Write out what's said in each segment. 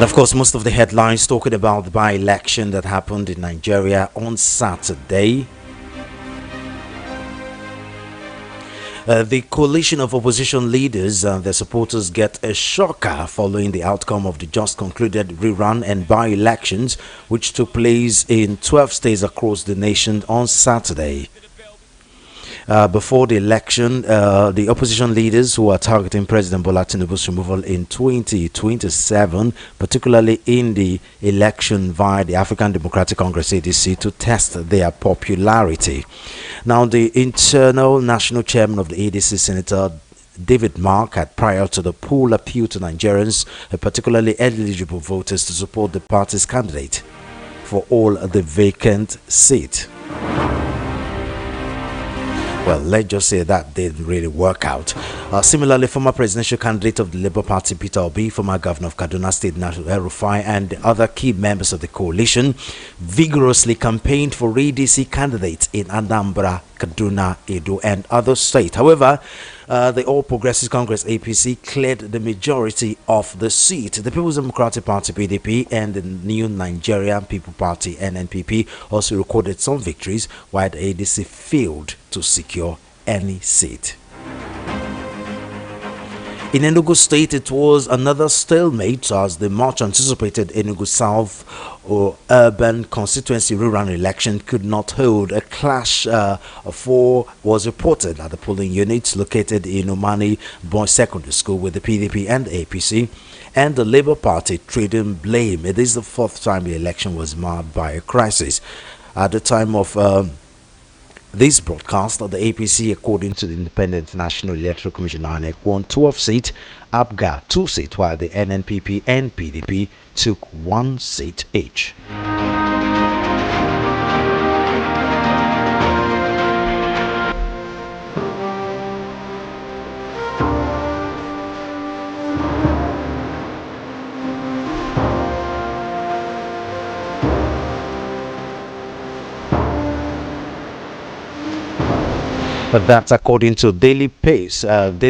And of course, most of the headlines talking about the by-election that happened in Nigeria on Saturday. The coalition of opposition leaders and their supporters get a shocker following the outcome of the just concluded rerun and by-elections, which took place in 12 states across the nation on Saturday. Before the election, the opposition leaders who are targeting President Bola Tinubu's removal in 2027, particularly in the election via the African Democratic Congress ADC, to test their popularity. Now, the internal national chairman of the ADC, Senator David Mark, had prior to the poll appealed to Nigerians, particularly eligible voters, to support the party's candidate for all the vacant seats. Well, let's just say that didn't really work out. Similarly, former presidential candidate of the Labour Party, Peter Obi, former governor of Kaduna State, Nasir El-Rufai, and other key members of the coalition vigorously campaigned for ADC candidates in Anambra, Kaduna, Edo, and other states. However, the All Progressives Congress APC cleared the majority of the seat. The People's Democratic Party PDP and the New Nigerian People Party NNPP also recorded some victories, while the ADC failed to secure any seat. In Enugu State, it was another stalemate as the much anticipated Enugu South or urban constituency rerun election could not hold. A clash was reported at the polling units located in Omani Boys Secondary School with the PDP and the APC and the Labour Party trading blame. It is the fourth time the election was marred by a crisis. At the time of this broadcast, the APC, according to the Independent National Electoral Commission (INEC), won 12 seats, APGA 2 seats, while the NNPP and PDP took 1 seat each. But that's according to Daily Post, But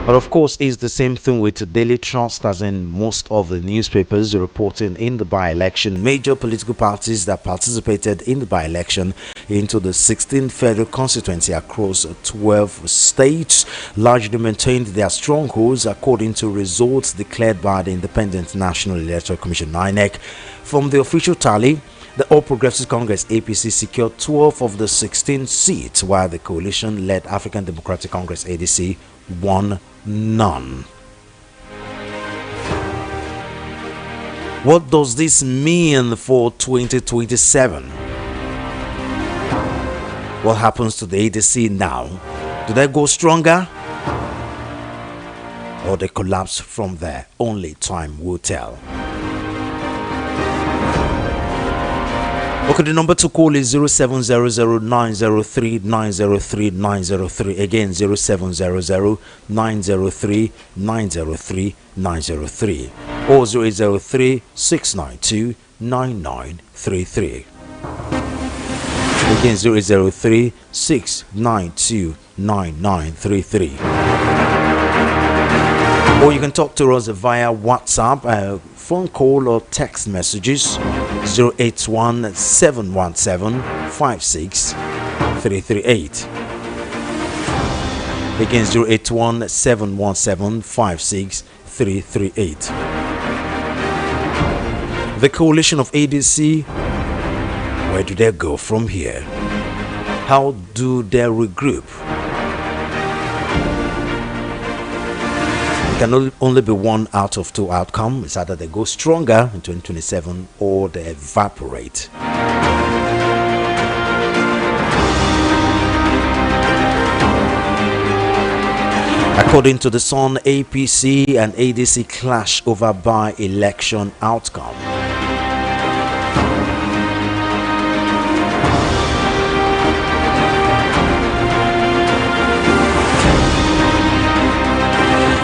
of course, it's the same thing with Daily Trust, as in most of the newspapers reporting in the by-election. Major political parties that participated in the by-election into the 16th federal constituency across 12 states largely maintained their strongholds according to results declared by the Independent National Electoral Commission (INEC). From the official tally, the All Progressives Congress APC secured 12 of the 16 seats, while the coalition-led African Democratic Congress ADC won none. What does this mean for 2027? What happens to the ADC now? Do they go stronger? Or they collapse from there? Only time will tell. Okay, the number to call is 0700-903-903-903. Again, 0700-903-903-903. Or 0803-692-9933. Again, 0803-692-9933. Or you can talk to us via WhatsApp, phone call or text messages 081-717-56338. Again, 081-717-56338. The coalition of ADC, where do they go from here? How do they regroup? It can only be one out of two outcomes. It's either they go stronger in 2027 or they evaporate. According to the Sun, APC and ADC clash over by-election outcome.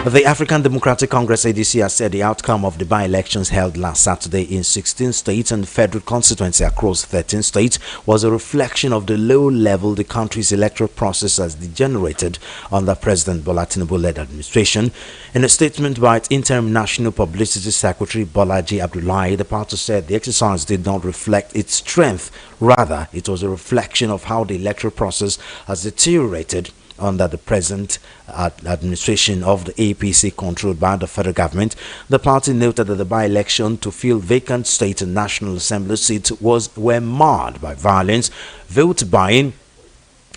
The African Democratic Congress ADC has said the outcome of the by-elections held last Saturday in 16 states and federal constituency across 13 states was a reflection of the low level the country's electoral process has degenerated under President Bola Tinubu-led administration. In a statement by its interim National Publicity Secretary Bolaji Abdullahi, the party said the exercise did not reflect its strength. Rather, it was a reflection of how the electoral process has deteriorated under the present administration of the APC controlled by the federal government. The party noted that the by-election to fill vacant state and National Assembly seats were marred by violence, vote buying,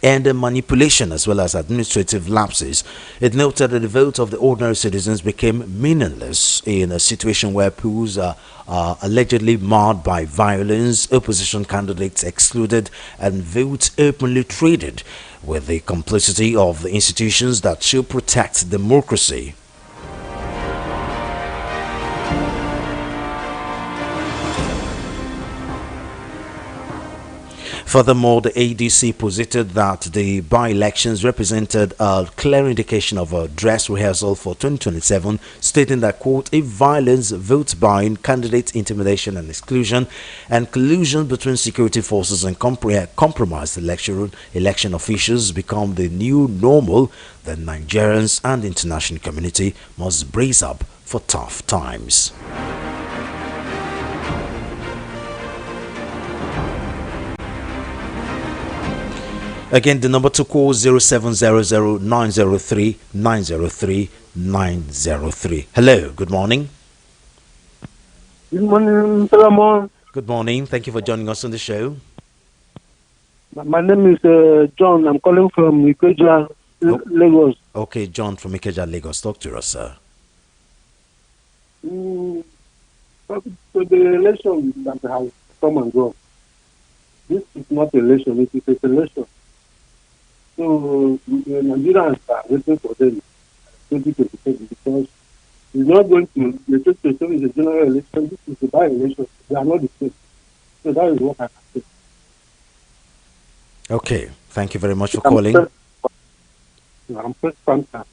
and manipulation, as well as administrative lapses. It noted that the vote of the ordinary citizens became meaningless in a situation where polls are allegedly marred by violence, opposition candidates excluded, and votes openly traded with the complicity of the institutions that should protect democracy. Furthermore, the ADC posited that the by-elections represented a clear indication of a dress rehearsal for 2027, stating that, quote, if violence, vote buying, candidate intimidation and exclusion, and collusion between security forces and compromised election officials become the new normal, then Nigerians and the international community must brace up for tough times. Again, the number to call 0700-903-903-903. Hello, good morning. Good morning, Solomon. Good morning. Thank you for joining us on the show. My name is John. I'm calling from Ikeja, Lagos. Okay, John from Ikeja, Lagos. Talk to us, sir. So the election that has come and gone, this is not an election, it is a selection. So the Nigerians are waiting for them 2027 because it's not going to, the 2027 is a general election, this is a by-election. They are not the same. So that is what I can say. Okay, thank you very much for calling. I'm first contact.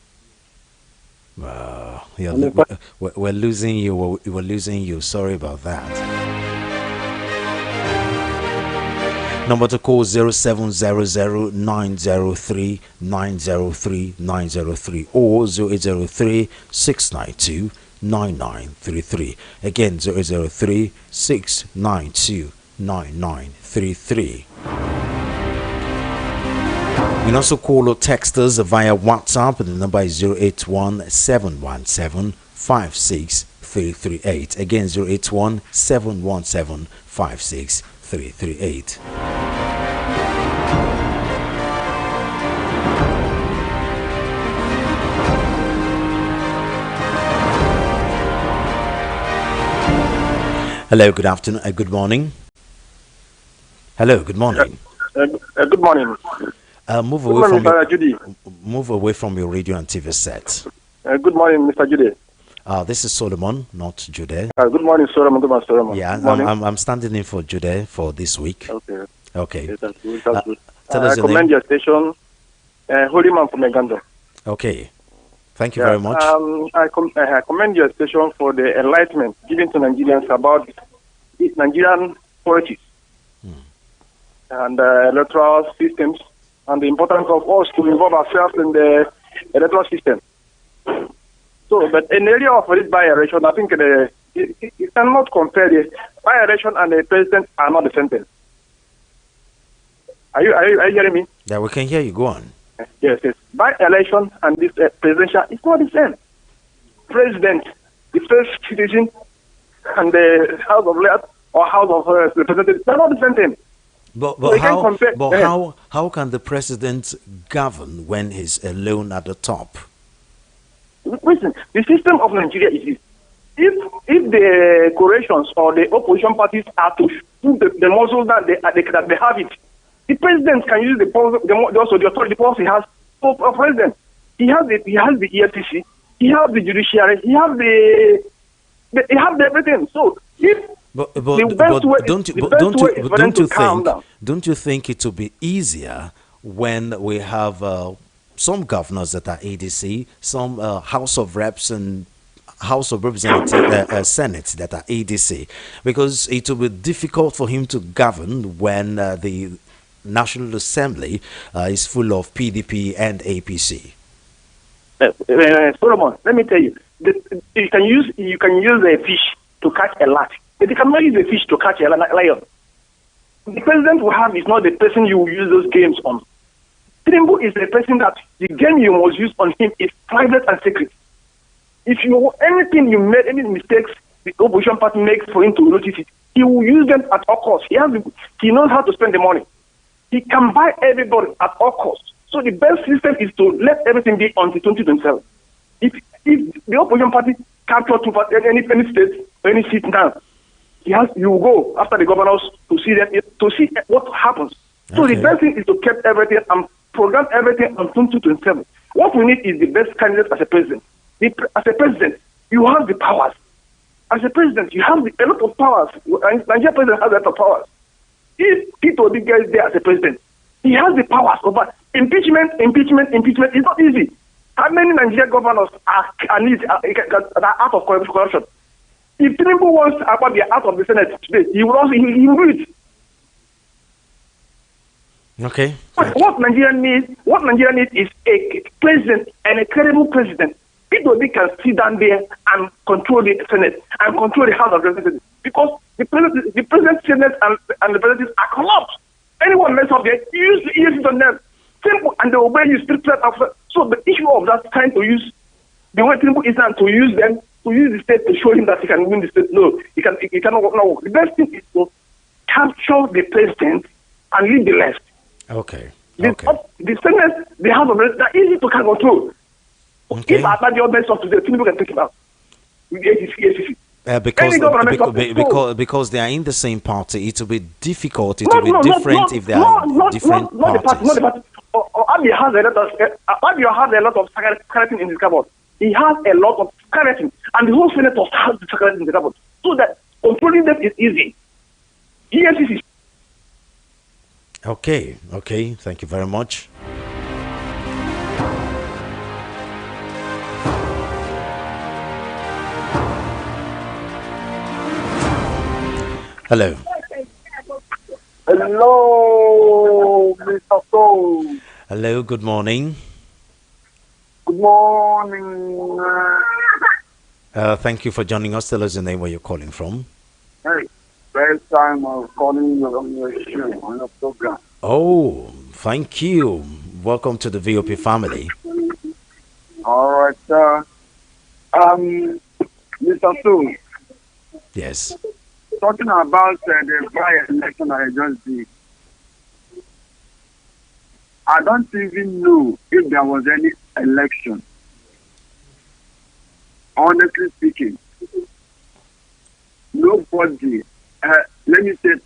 We're losing you. We're losing you. Sorry about that. Number to call 0700-903-903-903 or 0803-692-9933. Again, 0803-692-9933. You can also call or text us via WhatsApp. The number is 081-717-56338. Again, 081-717-56338. Hello, good afternoon, good morning. Hello, good morning. Good morning. Move away from your radio and TV set. Good morning, Mr. Jude. This is Solomon, not Jude. Good morning, Solomon. Good morning, Solomon. Yeah, I'm standing in for Jude for this week. Okay. Okay. That's good. That's good. Tell us I commend your station, Holy Man from Uganda. Okay. Thank you very much. I commend your station for the enlightenment given to Nigerians about Nigerian politics and electoral systems and the importance of us to involve ourselves in the electoral system. So, but in the area of this by-election, I think you cannot compare the by-election and the president are not the same thing. Are you hearing me? Yeah, we can hear you. Go on. Yes. By-election and this presidential is not the same. President, the first citizen, and the House of Lords or House of Representatives, they're not the same thing. But how can the president govern when he's alone at the top? Listen, the system of Nigeria is this. If the coalitions or the opposition parties are to put the muscle that they have it, the president can use the authority powers he has for president. He has the EFCC, he has the judiciary, he has everything. So don't you think it would be easier when we have some governors that are ADC, some House of Reps and House of Representatives, Senate that are ADC, because it will be difficult for him to govern when the National Assembly is full of PDP and APC. Solomon, let me tell you, you can use a fish to catch a rat, but you cannot use a fish to catch a lion. The president will have is not the person you will use those games on. Tinubu is the person that the game you must use on him is private and secret. If you anything you made any mistakes the opposition party makes for him to notice it, he will use them at all costs. He knows how to spend the money. He can buy everybody at all costs. So the best system is to let everything be until 2027. If the opposition party capture any state or any seat now, you will go after the governors to see what happens. So the best thing is to keep everything and program everything on 2027. What we need is the best candidate as a president. As a president, you have the powers. As a president, you have a lot of powers. Nigeria president has a lot of powers. If Tito Obi gets there as a president, he has the powers over impeachment. Impeachment is not easy. How many Nigerian governors are out of corruption? If Tinubu wants to be out of the Senate today, he will do it. Okay. What Nigeria needs is a president and a credible president. People can sit down there and control the Senate and control the House of Representatives because the president, Senate, and the president are corrupt. Anyone mess up there, you use the EFCs on them. Simple, and they obey you strictly after. So the issue of that trying to use the way Tinubu is to use them, to use the state to show him that he can win the state. No, he cannot work. The best thing is to capture the president and leave the rest. Okay. The Senate, the House of Representatives, they're easy to control. Okay. If I your best of today, Tinubu can take him out. With ACC. Because they are in the same party, it will be difficult. It will be different if they are different parties. Not the party. Abiy has a lot of skeleton in his cupboard. He has a lot of skeleton, and the whole Senate has the skeleton in the cupboard. So that controlling them is easy. EFCC. Okay. Thank you very much. Hello. Hello, Mr. Soul. Hello, good morning. Good morning. Thank you for joining us. Tell us your name, where you're calling from. Hey, first time I'm calling you on your show, on your program. Oh, thank you. Welcome to the VOP family. All right, sir. Mr. Soul. Yes. Talking about the by-election I just did, I don't even know if there was any election. Honestly speaking, nobody, let me say,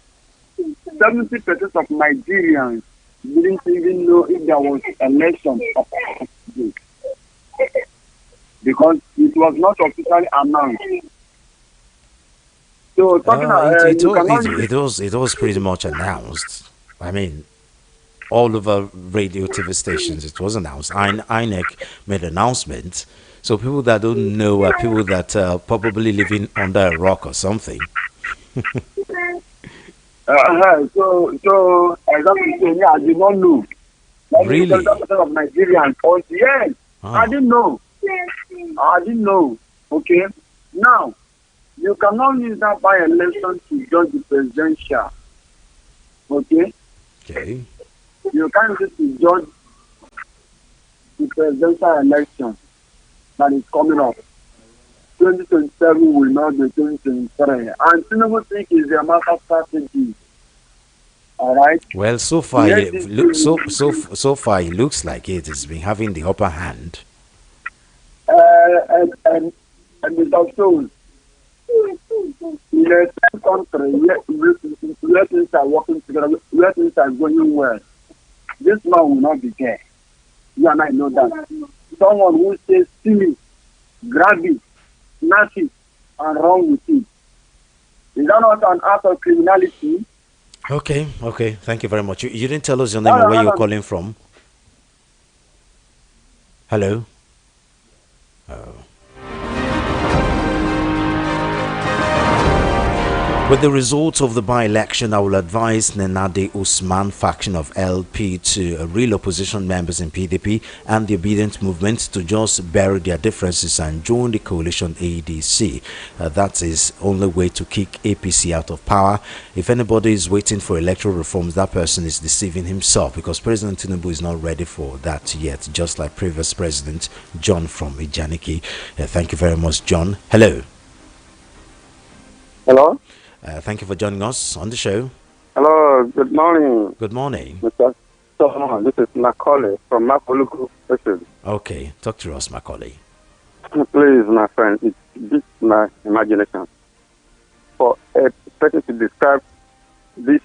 70% of Nigerians didn't even know if there was election because it was not officially announced. So it was pretty much announced. I mean, all over radio, TV stations, it was announced. INEC made an announcement. So people that don't know are people that probably living under a rock or something. So exactly, I did not know. Really? 70% of Nigerians, yes, I didn't know. Okay, now. You cannot use that by-election to judge the presidential. Okay? You can't use it to judge the presidential election that is coming up. 2027 will not be 2023. And Tinubu think is a matter strategy. All right? Well, so far, so far, it looks like it has been having the upper hand. And it's also in a same country where things are working together, where things are going well, this man will not be there. You and I know that. Someone who says, see me, grab it, snatch it, and run with it. Is that not an act of criminality? Okay. Thank you very much. You didn't tell us your name and where you're calling from. Hello. Oh. With the results of the by-election, I will advise Nenade Usman faction of LP to real opposition members in PDP and the obedient movement to just bury their differences and join the coalition ADC. That is only way to kick APC out of power. If anybody is waiting for electoral reforms, that person is deceiving himself, because President Tinubu is not ready for that yet, just like previous President John from Ijaniki. Thank you very much, John. Hello. Hello. Thank you for joining us on the show. Hello. Good morning. Good morning. Mr. Solomon. This is Macaulay from Makoluku. Okay, talk to us, Macaulay. Please, my friend, it beats my imagination for a person to describe this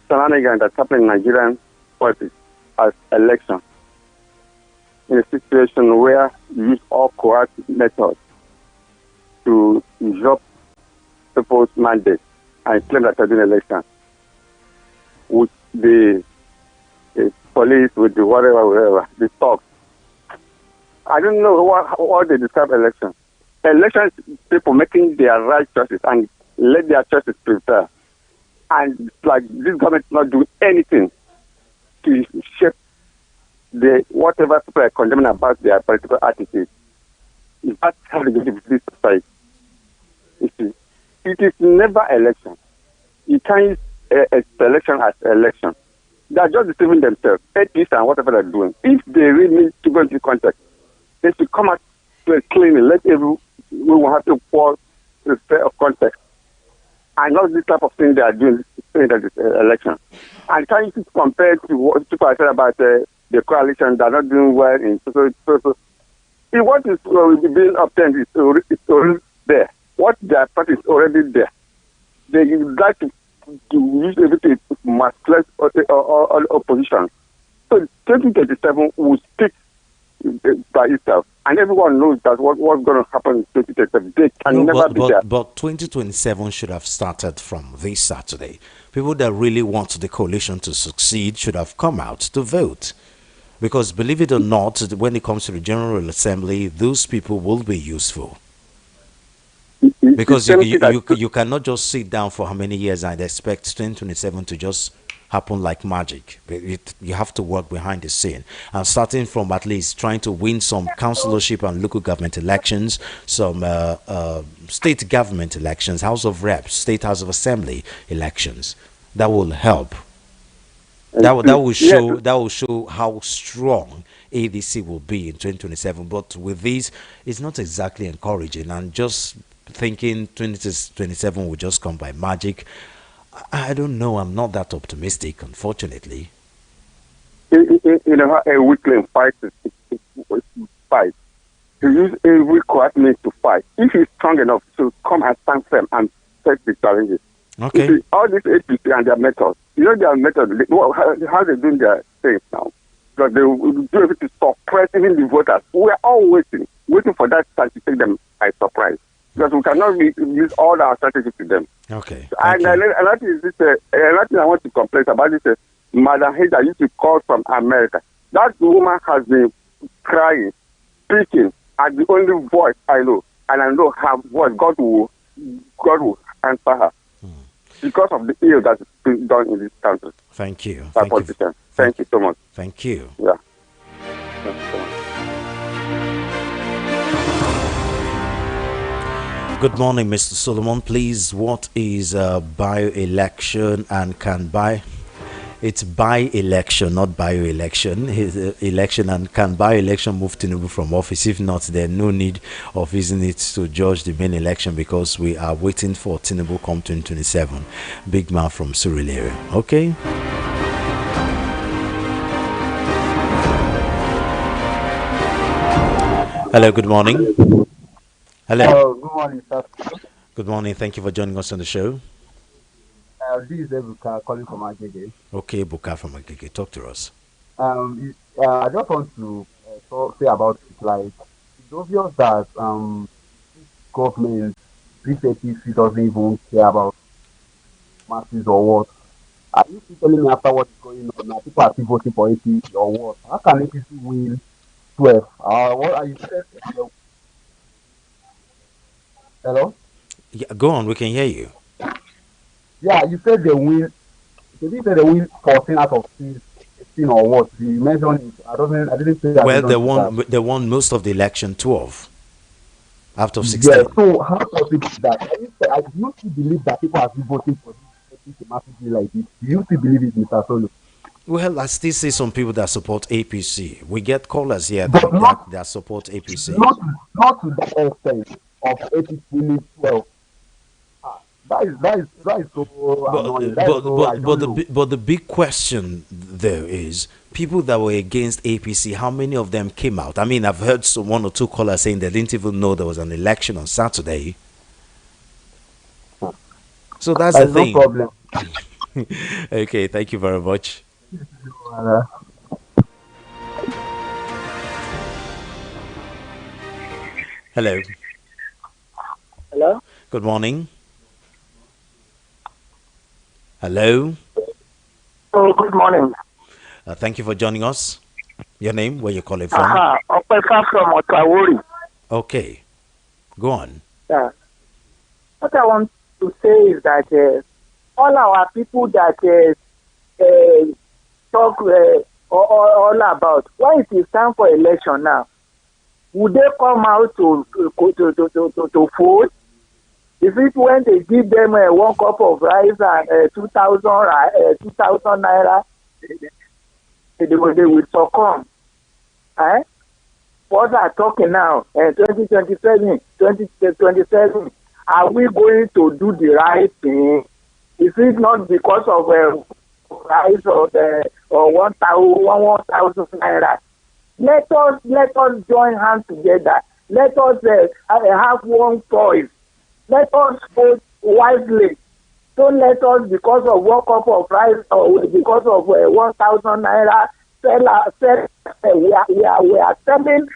shenanigan that's happening in Nigerian politics as election in a situation where you use all coercive methods to usurp people's mandate and claim that they're doing election with the police, with the whatever, the talk. I don't know what they describe election. Election is people making their right choices and let their choices prevail. And like this government not do anything to shape the whatever people are condemning about their political attitude. That's how they do this society. You see. It is never election. You can't use election as election. They are just deceiving themselves, atheists and whatever they're doing. If they really need to go into contact, they should come out to a clinic, let everyone have to fall to fair of context. And not this type of thing they are doing, saying that it's election. And can you compare to what people are saying about the coalition that are not doing well in so. If what is being obtained is already there. What their party is already there. They would like to use everything to masquerade all opposition. So 2027 will speak by itself. And everyone knows that what's going to happen in 2027. They can never be there. But 2027 should have started from this Saturday. People that really want the coalition to succeed should have come out to vote. Because believe it or not, when it comes to the General Assembly, those people will be useful. Because you cannot just sit down for how many years and expect 2027 to just happen like magic. You have to work behind the scene, and starting from at least trying to win some councillorship and local government elections, some state government elections, House of Reps, State House of Assembly elections. That will help. That will show how strong ADC will be in 2027. But with this, it's not exactly encouraging, and just thinking 2027 will just come by magic. I don't know. I'm not that optimistic, unfortunately. A weakling fight is fight. To use every correct means to fight. If he's strong enough to come and stand firm and face the challenges. Okay. See, all these APC and their methods, their methods, how they doing their things now. Because they will do everything to suppress even the voters. We are all waiting for that time to take them by surprise. Because we cannot use all our strategies to them. Okay. And another thing I want to complain about this Madam Hayes used to call from America. That woman has been crying, speaking as the only voice I know. And I know her voice, God will answer her. Because of the ill that is being done in this country. Thank you. Thank you so much. Thank you. Yeah. Thank you so much. Good morning, Mr. Solomon. Please, what is by-election and can by? It's by-election, not bio-election. Election and can by-election move Tinubu from office? If not, there's no need of using it to judge the main election, because we are waiting for Tinubu come 2027. Big man from Surulere. Okay. Hello, good morning. Hello. Good morning, sir. Good morning. Thank you for joining us on the show. This is Ebuka calling from Agege. Okay, Buka from Agege. Talk to us. I just want to say about it. Like, it's obvious that government, this APC doesn't even care about masses or what. Are you telling me after what is going on now, people are still voting for APC or what? How can APC win 12. What are you said? Hello? Yeah, go on, we can hear you. Yeah, you said they win. You said they win 14 out of 16 or what? You mentioned it. I didn't say Well, attention to that. they won most of the election, 12 out of Yeah, 16. so how possible is that? Do you still believe that people have been voting for this massively like this? Do you still believe it, Mr. Solo? Well, I still see some people that support APC. We get callers here But that support APC. not, not to that extent of 80 minutes 12. That is so annoying. That is so, I don't know. But the big question there is people that were against APC. How many of them came out? I mean, I've heard one or two callers saying they didn't even know there was an election on Saturday. So that's the There's no thing. problem. Okay, thank you very much. Uh, Hello. Hello? Good morning. Hello. Oh, good morning. Thank you for joining us. Your name? Where you calling from? Opeka from Otawori. Okay. Go on. Yeah. What I want to say is that all our people that talk all about, when it is time for election now, would they come out to vote? Is it when they give them 1 cup of rice and 2,000 naira, they will succumb? Eh? What are talking now? 2027, are we going to do the right thing? Is it not because of price or 1,000 naira? Let us join hands together. Let us have one choice. Let us vote wisely. Don't let us, because of 1 cup of rice or because of 1,000 naira, we are selling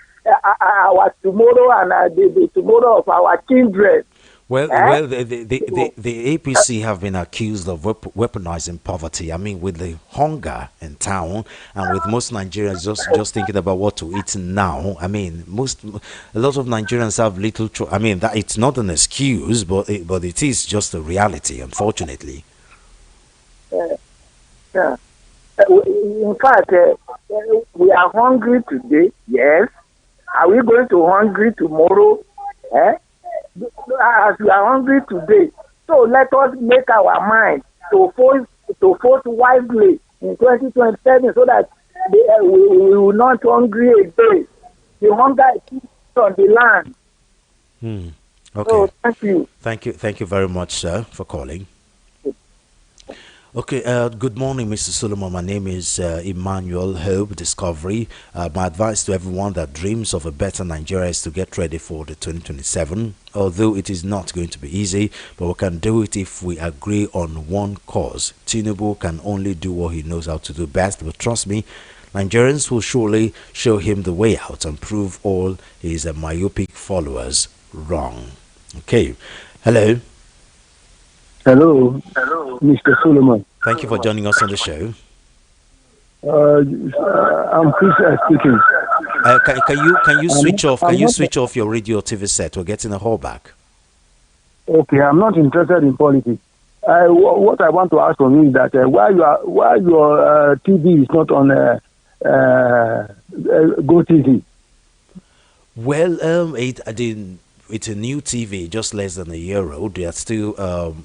our tomorrow and the tomorrow of our children. Well, the APC have been accused of weaponizing poverty. I mean, with the hunger in town and with most Nigerians just thinking about what to eat now. I mean, a lot of Nigerians have little. I mean, that it's not an excuse, but it is just a reality, unfortunately. Yeah. In fact, we are hungry today. Yes. Are we going to hungry tomorrow? As we are hungry today, so let us make our mind to vote wisely in 2027, so that we will not hungry again. The hunger is on the land. Okay. So thank you. Thank you very much, sir, for calling. Okay, good morning, Mr. Solomon. My name is Emmanuel Hope Discovery. My advice to everyone that dreams of a better Nigeria is to get ready for the 2027. Although it is not going to be easy, but we can do it if we agree on one cause. Tinubu can only do what he knows how to do best, but trust me, Nigerians will surely show him the way out and prove all his myopic followers wrong. Okay, hello. Hello, Mr. Solomon. Thank you for joining us on the show. I'm Chris speaking. Can you switch off? Can you switch off your radio TV set? We're getting a call back. Okay, I'm not interested in politics. What I want to ask from you is that why your TV is not on Go TV? Well, it's a new TV, just less than a year old. They are still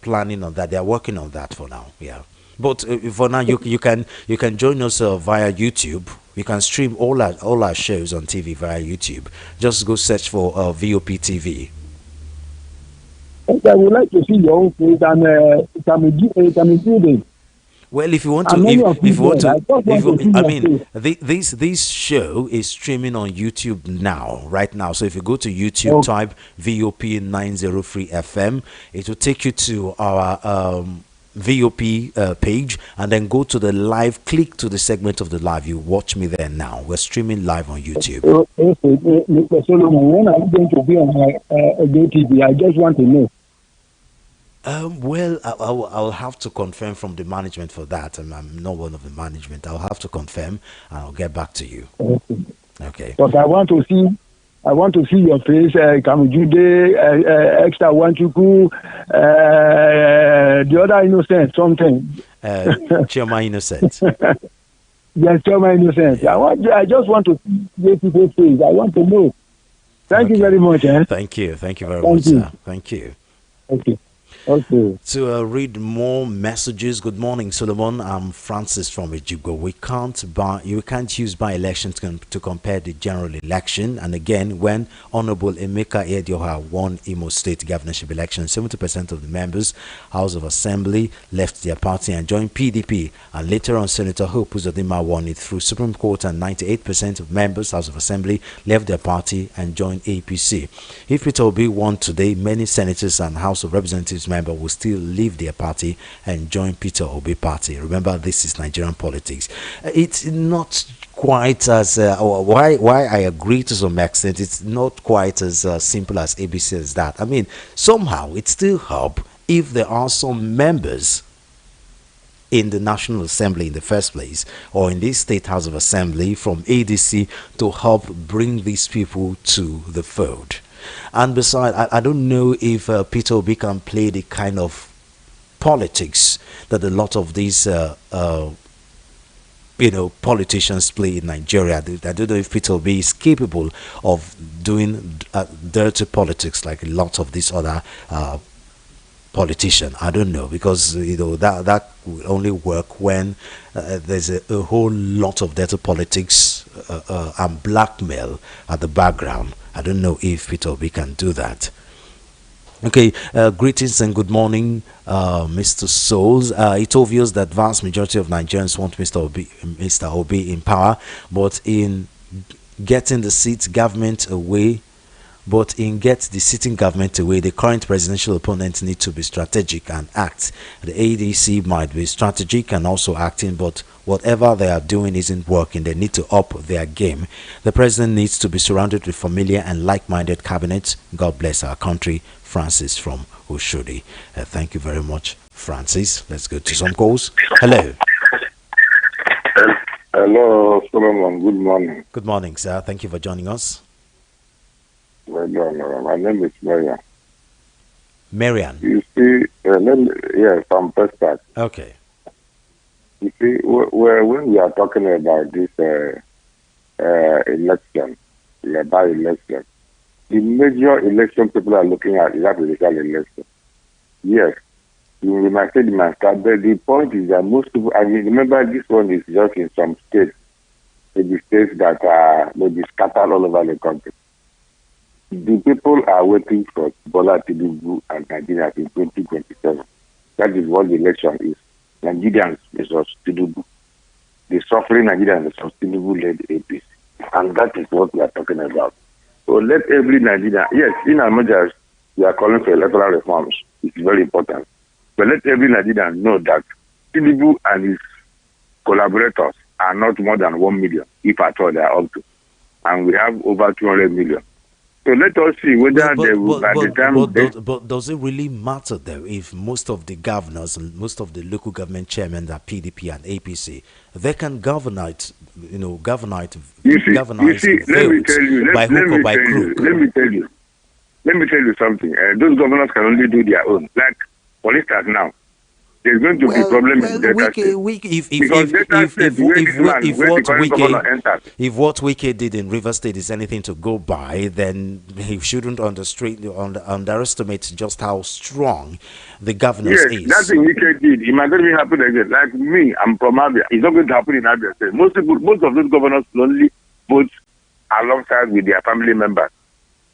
planning on that. They are working on that for now. Yeah, but for now, you can join us via YouTube. You can stream all our shows on TV via YouTube. Just go search for VOP TV. Okay, I would like to see your own face and it can be building. Well, if you want to, this show is streaming on YouTube now, right now. So if you go to YouTube, type VOP 903 FM, it will take you to our VOP page, and then go to the live. Click to the segment of the live. You watch me there now. We're streaming live on YouTube. Mr. Solomon, when are you going to be on my Go TV? I just want to know. Well, I'll have to confirm from the management for that. I'm not one of the management. I'll have to confirm and I'll get back to you. Okay. Okay. But I want to see your face, Kamujude, extra Wanchuku, the other innocent, something. Chioma Innocent. Yes, Choma Innocent. Yeah. I just want to see people's face. I want to know. Thank you very much. Thank you. Thank you very much, sir. Thank you. Okay. Okay. To read more messages. Good morning, Solomon. I'm Francis from Ejigbo. You can't use by-elections to compare the general election. And again, when Honorable Emeka Edioha won Imo State governorship election, 70% of the members, House of Assembly, left their party and joined PDP. And later on, Senator Hope Uzodinma won it through Supreme Court, and 98% of members, House of Assembly, left their party and joined APC. If Peter Obi won today, many senators and House of Representatives member will still leave their party and join Peter Obi party. Remember, this is Nigerian politics. It's not quite as why I agree to some extent. It's not quite as simple as ABC as that. I mean, somehow it still help if there are some members in the National Assembly in the first place, or in this State House of Assembly from ADC, to help bring these people to the fold. And besides, I don't know if Peter Obi can play the kind of politics that a lot of these politicians play in Nigeria. I don't know if Peter Obi is capable of doing dirty politics like a lot of these other politicians. I don't know, because that will only work when there's a whole lot of dirty politics and blackmail at the background. I don't know if Peter Obi can do that. Okay, greetings and good morning, Mr. Souls. It's obvious that vast majority of Nigerians want Mr. Obi in power, but in getting the sitting government away, the current presidential opponents need to be strategic and act. The ADC might be strategic and also acting, but whatever they are doing isn't working. They need to up their game. The president needs to be surrounded with familiar and like-minded cabinets. God bless our country. Francis from Oshodi. Thank you very much, Francis. Let's go to some calls. Hello. Hello, Solomon. Good morning. Good morning, sir. Thank you for joining us. Well done. My name is Marian. Marian. You see, yes, I'm Prescott. Okay. You see, when we are talking about this election, by-election, the major election people are looking at is that political election. Yes, you might say the master, but the point is that most people, I mean, remember this one is just in some states, maybe states that are maybe scattered all over the country. The people are waiting for Bola Tinubu and Nigeria in 2027. That is what the election is. Nigerians versus Tinubu. The suffering Nigerians versus Tinubu-led APC. And that is what we are talking about. So let every Nigerian, yes, in as much as we are calling for electoral reforms, it's very important. But let every Nigerian know that Tinubu and his collaborators are not more than 1 million, if at all they are up to. And we have over 200 million. So let us see whether they will, by the time... But does it really matter, though, if most of the governors and most of the local government chairmen are PDP and APC, they can govern it by hook or by crook? Let me tell you something. Those governors can only do their own. Like, for instance, now, there's going to be a problem in Delta State. If what Wike did in River State is anything to go by, then he shouldn't underestimate just how strong the governance is. Yes, that's what Wike did. It might not even happen again. Like me, I'm from Abia. It's not going to happen in Abia State. Most of those governors only vote alongside with their family members.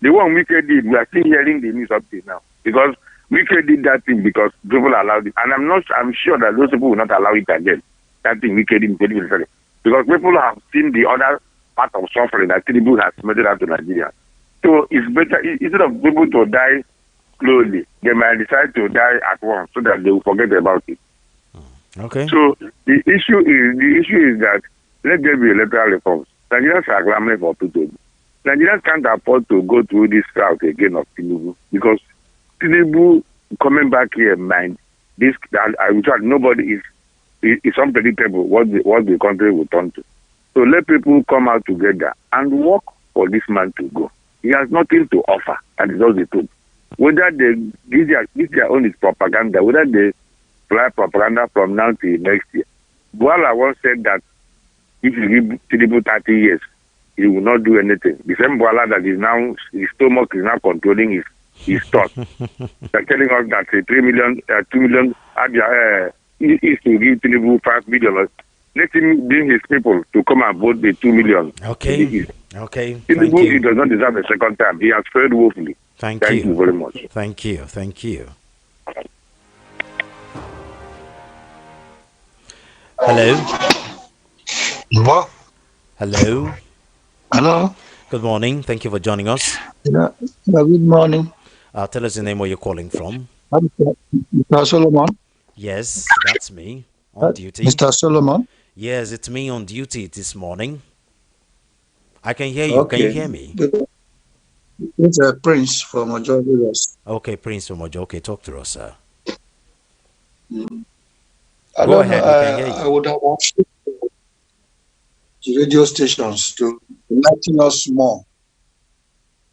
The one Wike did, we are still hearing the news up to now. Because Wike did that thing because people allowed it. And I'm sure that those people will not allow it again. That thing Wike did in 2023. Because people have seen the other part of suffering that Tinubu has meted out to Nigeria. So it's better, instead of people to die slowly, they might decide to die at once so that they will forget about it. Okay. So the issue is that let there be electoral reforms. Nigerians are clamoring for people. Nigerians can't afford to go through this route again of Tinubu because Tinubu coming back here, mind this. I'm sure nobody is unpredictable what the country will turn to. So let people come out together and work for this man to go. He has nothing to offer, and it's all the truth. Whether their own is propaganda, whether they fly propaganda from now till next year. Boala once said that if you give Tinubu 30 years, he will not do anything. The same Boala that is now, his stomach is now controlling his thoughts. They're telling us that 2 million, is to give Tinubu 5 million. Let him bring his people to come and vote the 2 million. Okay. Okay. Tinubu, he does not deserve a second time. He has failed woefully. Thank you very much. Thank you. Hello. What? Hello. Hello. Good morning. Thank you for joining us. Yeah, good morning. Tell us the name where you're calling from. Mr. Solomon. Yes, that's me on duty. Mr. Solomon. Yes, it's me on duty this morning. I can hear you. Okay. Can you hear me? It's Prince from Ojo. Okay, Prince from Ojo. Okay, talk to us, sir. Go ahead. We can hear you. I would have watched the radio stations to enlighten us more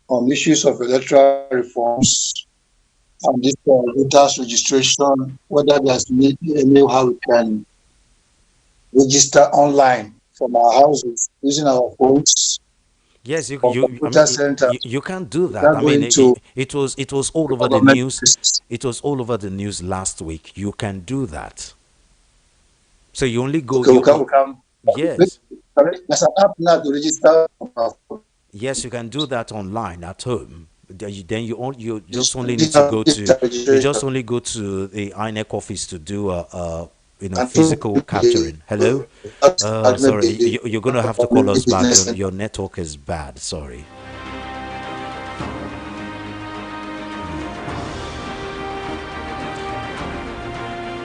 on issues of electoral reforms and this voters registration, whether there's any how we can register online from our houses using our phones. Yes, you can't do that. I mean, it was all over the news. It was all over the news last week. You can do that. So you only go. Yes. There's an app now to register. Yes, you can do that online at home. Then you just only need to go to the INEC office to do physical capturing. Hello. Sorry, you're going to have to call us back. Your network is bad. Sorry.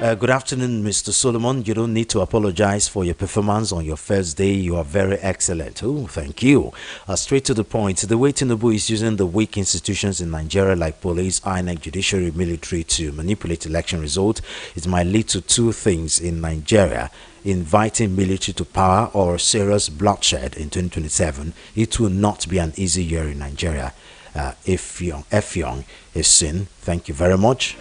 Good afternoon, Mr. Solomon. You don't need to apologize for your performance on your first day. You are very excellent. Oh, thank you. Straight to the point. The way Tinubu is using the weak institutions in Nigeria like police, INEC, judiciary, military to manipulate election results, it might lead to two things in Nigeria: inviting military to power or serious bloodshed in 2027. It will not be an easy year in Nigeria. Effiong is sin. Thank you very much.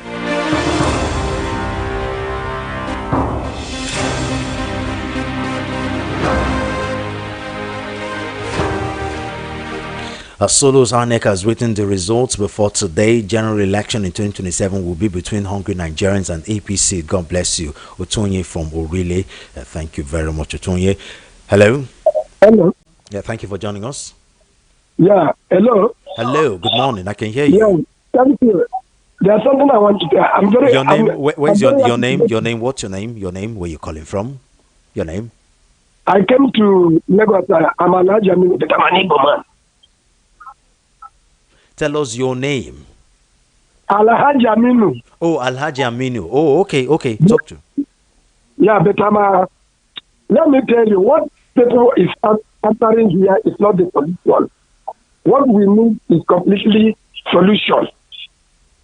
Solo's INEC has written the results before today. General election in 2027 will be between hungry Nigerians and APC. God bless you. Otonye from Orile. Thank you very much, Otonye. Hello. Hello. Yeah, thank you for joining us. Yeah, hello. Hello, good morning. I can hear you. Yeah, thank you. There's something I want to tell. I'm very. Your name? Where's your name? Your name? What's your name? Your name? Where you calling from? Your name? I came to Lagos. I'm an Ajami, but I'm an Igbo man. Tell us your name. Alhaji Aminu. Oh, Alhaji Aminu. Oh, okay. Talk to. Yeah, but let me tell you, what people is answering here is not the solution. What we need is completely solution.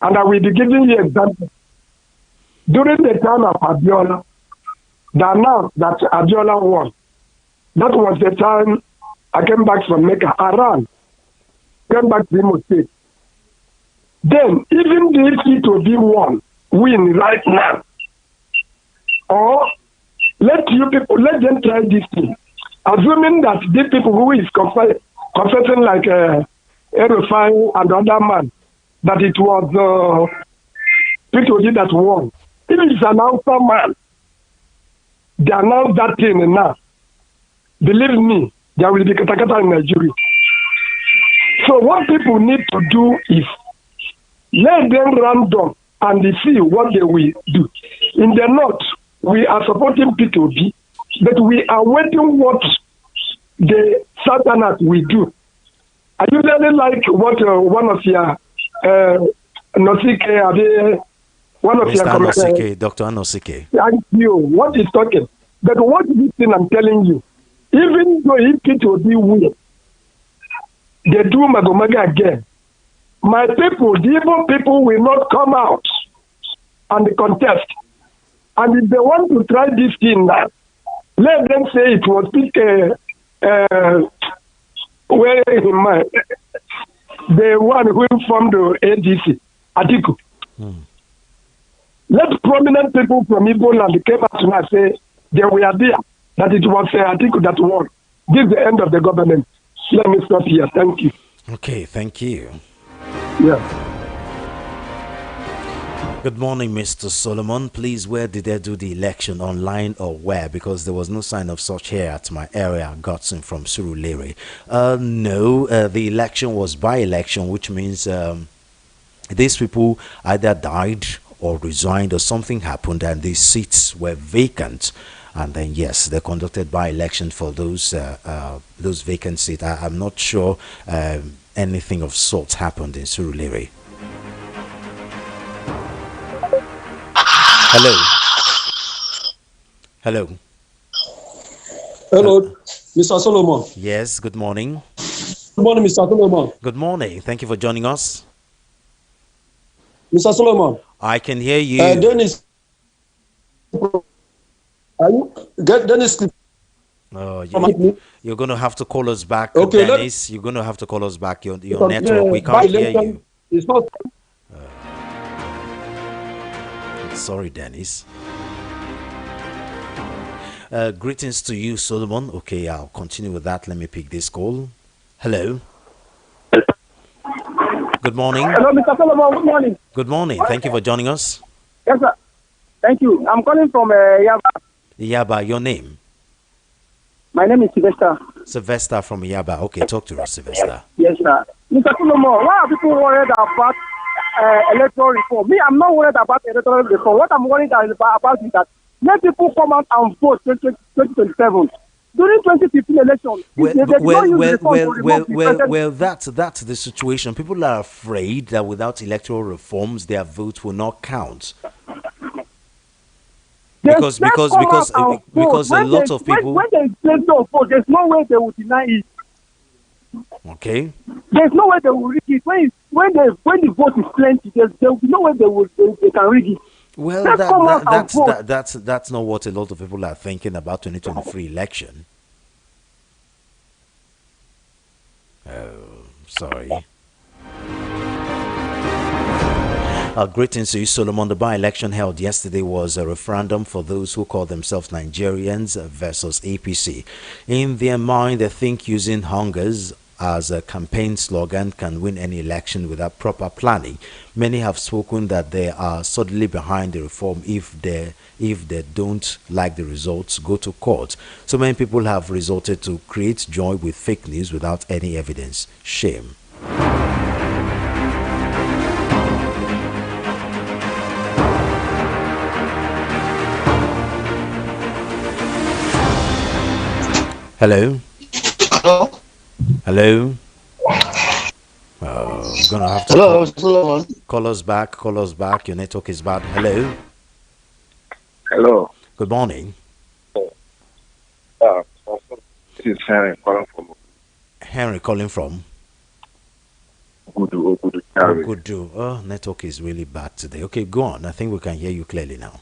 And I will be giving you example. During the time of Abiola, the announced that Abiola won. That was the time I came back from Mecca. I ran. Came back to Imo State. Then, even if it will be win right now, or let them try this thing. Assuming that these people who is confessing like Erufai and other man, that it was people that won. If it's an outer man, they announce that thing now. Believe me, there will be katakata in Nigeria. So what people need to do is let them run down and see what they will do. In the north, we are supporting P2B, but we are waiting what the Southerners will do. I usually like what one of your Nosike, one of Mr. Anosike, Dr. Anosike. Thank you. What is talking? But what this thing I'm telling you, even though if P2B win, they do Magomaga again. My people, the Igbo people will not come out and contest. And if they want to try this thing now, let them say it was where the one who formed the ADC, Atiku. Let prominent people from Igbo land came out and say they were there, that it was Atiku that won. This is the end of the government. Let me stop here. Thank you. Okay, thank you. Yeah. Good morning, Mr. Solomon. Please, where did they do the election, online or where? Because there was no sign of such here at my area. Godson from Surulere. No, the election was by-election, which means these people either died or resigned or something happened and these seats were vacant. And then, yes, they conducted by-election for those vacant seats. I'm not sure anything of sorts happened in Surulere. Hello. Hello. Hello, Mr. Solomon. Yes, good morning. Good morning, Mr. Solomon. Good morning. Thank you for joining us. Mr. Solomon. I can hear you. Dennis. Are you? Get Dennis. You're going to have to call us back, okay, Dennis. You're going to have to call us back. Your network, we can't hear you. It's not. Sorry, Dennis. Greetings to you, Solomon. Okay, I'll continue with that. Let me pick this call. Hello. Good morning. Hello, Mr. Solomon. Good morning. Good morning. Thank you for joining us. Yes, sir. Thank you. I'm calling from Yaba. Yaba, your name? My name is Sylvester. Sylvester from Yaba. Okay, talk to us, Sylvester. Yes, sir. Mr. Solomon, why are people worried about electoral reform? Me, I'm not worried about electoral reform. What I'm worried about is that let people come out and vote 2027. During 2015 election, that's the situation. People are afraid that without electoral reforms, their vote will not count. Because a lot of people. When they place no vote, there's no way they will deny it. Okay. There's no way they will rig it. When the vote is plenty, there's no way they can rig it. Well, that's not what a lot of people are thinking about 2023 election. Oh, sorry. Greetings to you, Solomon. The by-election held yesterday was a referendum for those who call themselves Nigerians versus APC. In their mind, they think using hungers as a campaign slogan can win any election without proper planning. Many have spoken that they are solidly behind the reform. If they don't like the results, go to court. So many people have resorted to create joy with fake news without any evidence. Shame. Hello. Hello. Gonna have to call us back. Call us back. Your network is bad. Hello. Hello. Good morning. This is Henry calling from. Henry calling from. Ogudu. Oh, network is really bad today. Okay, go on. I think we can hear you clearly now.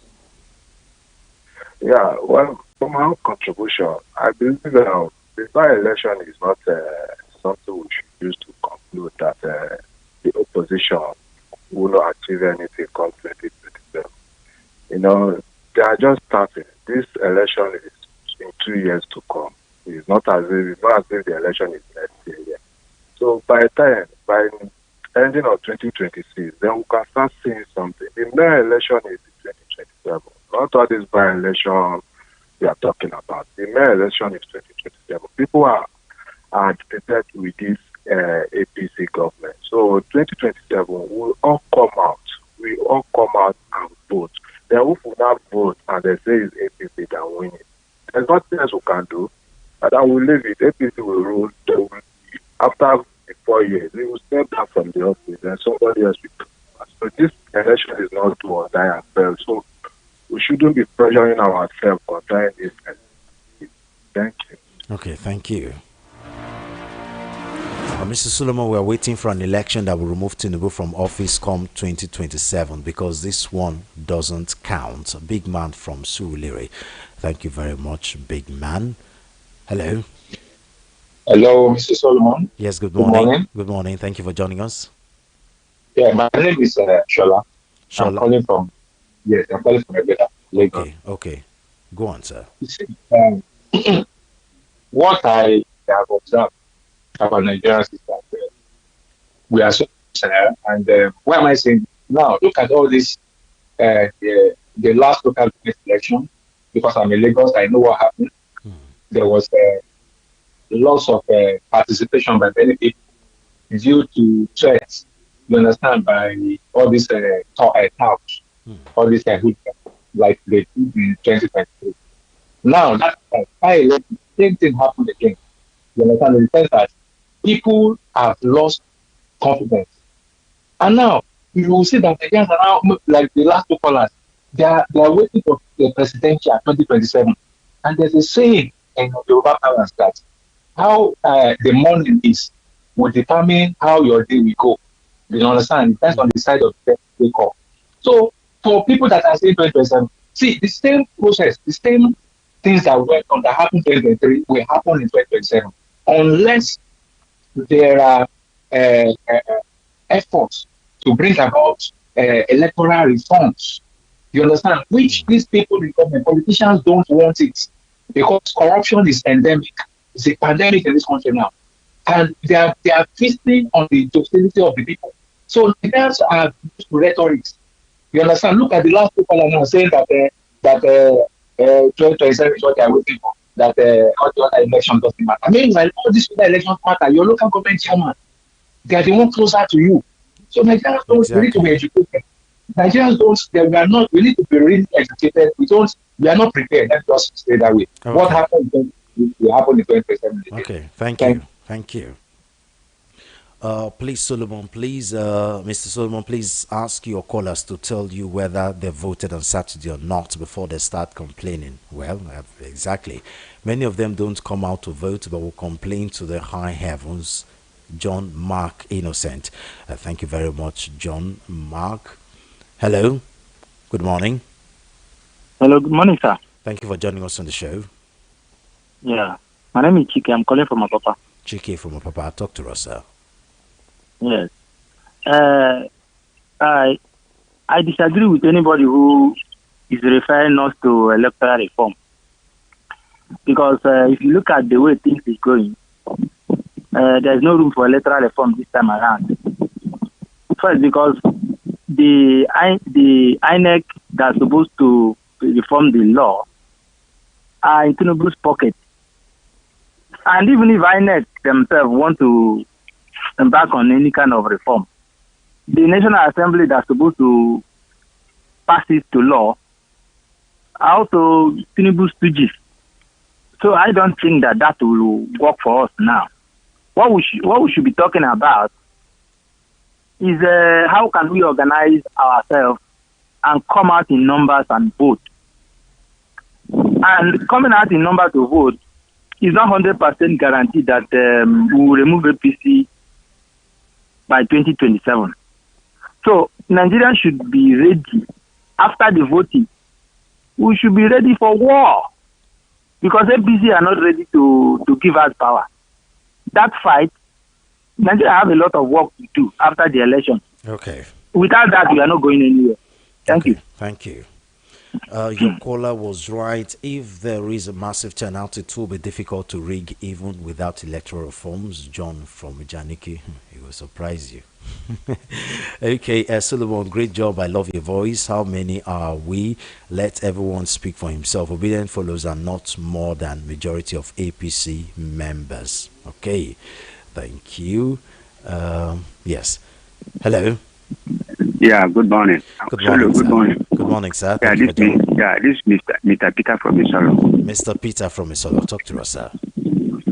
Yeah. Well, for my own contribution, I believe that the by-election is not something we should use to conclude that the opposition will not achieve anything come 2027. You know, they are just starting. This election is in 2 years to come. It's not as if the election is next year. So by ending of 2026, then we can start seeing something. The main election is in 2027. Not all this by-election we are talking about. The main election is 2027. People are prepared with this APC government. So 2027 will all come out. We all come out and vote. Then if we not vote and they say it's APC that win it, there's nothing else we can do. And I will leave it. APC will rule. After 4 years, they will step down from the office and somebody else will come. So this election is not do or die affair. So we shouldn't be pressuring ourselves concerning this. Thank you. Okay, thank you. Mr. Solomon, we are waiting for an election that will remove Tinubu from office come 2027 because this one doesn't count. A big man from Surulere. Thank you very much, big man. Hello. Hello, Mr. Solomon. Yes, good morning. Good morning. Thank you for joining us. Yeah, my name is Shola. Shola. I'm calling from Ebeda, Lagos. Okay. Go on, sir. You see, what I have observed about Nigerians is that we are so and why am I saying now? Look at all this, the last local election, because I'm in Lagos, I know what happened. There was loss of participation by many people due to threats, you understand, by all these touts, all these like they did in 2023. Now, that same thing happened again. You understand, in the sense that people have lost confidence. And now, you will see that Nigerians are now, like the last two callers, they are waiting for the presidential 2027. And there's a saying in the Yoruba parlance that how the morning is will determine how your day will go. You understand? It depends on the side of the wake up. So, for people that are saying 2027, see, the same process, the same things that went on that happened in 2023 will happen in 2027 unless there are efforts to bring about electoral reforms. You understand? Which these people, the politicians don't want it because corruption is endemic. It's a pandemic in this country now. And they are feasting on the docility of the people. So Nigerians are rhetoric. You understand? Look at the last people are now saying that 2027 is what they are waiting for. That all the other elections doesn't matter. I mean, when all these other elections matter, your local government chairman, they are the one closer to you. So Nigerians don't need to be educated. Nigerians don't. We need to be really educated. We are not prepared. Let's just stay that way. Okay. What happened will happen in 2027. Okay, thank you. Please, Solomon, Mr. Solomon, please ask your callers to tell you whether they voted on Saturday or not before they start complaining. Well, exactly. Many of them don't come out to vote, but will complain to the high heavens. John Mark Innocent. Thank you very much, John Mark. Hello. Good morning. Hello, good morning, sir. Thank you for joining us on the show. Yeah. My name is Chike. I'm calling from Apapa. Chike from Apapa. Talk to us, sir. Yes. I disagree with anybody who is referring us to electoral reform. Because if you look at the way things is going, there's no room for electoral reform this time around. First, because the INEC that's supposed to reform the law are in Tinubu's pocket. And even if INEC themselves want to embark on any kind of reform, the National Assembly that's supposed to pass it to law are also Tinubu's stooges. So I don't think that will work for us now. What we should be talking about is how can we organize ourselves and come out in numbers and vote. And coming out in numbers to vote is not 100% guaranteed that we will remove APC by 2027. So Nigerians should be ready. After the voting, we should be ready for war because APC are not ready to give us power. That fight, Nigeria have a lot of work to do after the election. Okay. Without that, we are not going anywhere. Thank you. Thank you. Your caller was right. If there is a massive turnout, it will be difficult to rig even without electoral reforms. John from Janiki, it will surprise you. Okay, Solomon, great job. I love your voice. How many are we? Let everyone speak for himself. Obedient followers are not more than majority of APC members. Okay, thank you. Yes. Hello. Yeah, good morning. Good morning, Good morning. Good morning, sir. This is Mr. Peter from Isolo. Mr. Peter from Isolo, talk to us, sir.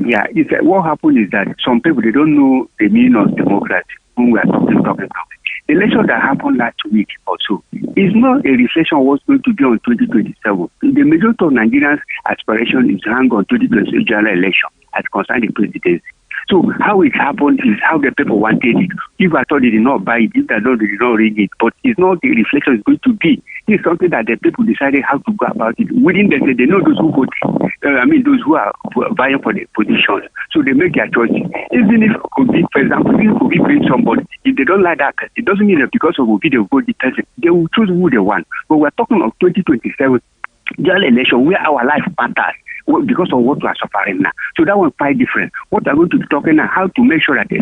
Yeah, what happened is that some people, they don't know the meaning of democracy when we are talking about. The election that happened last week or so is not a reflection of what's going to be on 2027. The majority of Nigerians' aspiration is hang on 2027 general election as concerning the presidency. So how it happened is how the people wanted it. If I thought they did not buy it, if they did not read it, but it's not the reflection is going to be. It's something that the people decided how to go about it. Within them, they know those who vote. Those who are vying for the positions. So they make their choices. Even if Obi, for example, if Obi brings somebody, if they don't like that, it doesn't mean that because of Obi they will vote the person. They will choose who they want. But we're talking of 2027 general election where our life matters because of what we are suffering now. So that was quite different. What we're going to be talking now, how to make sure that the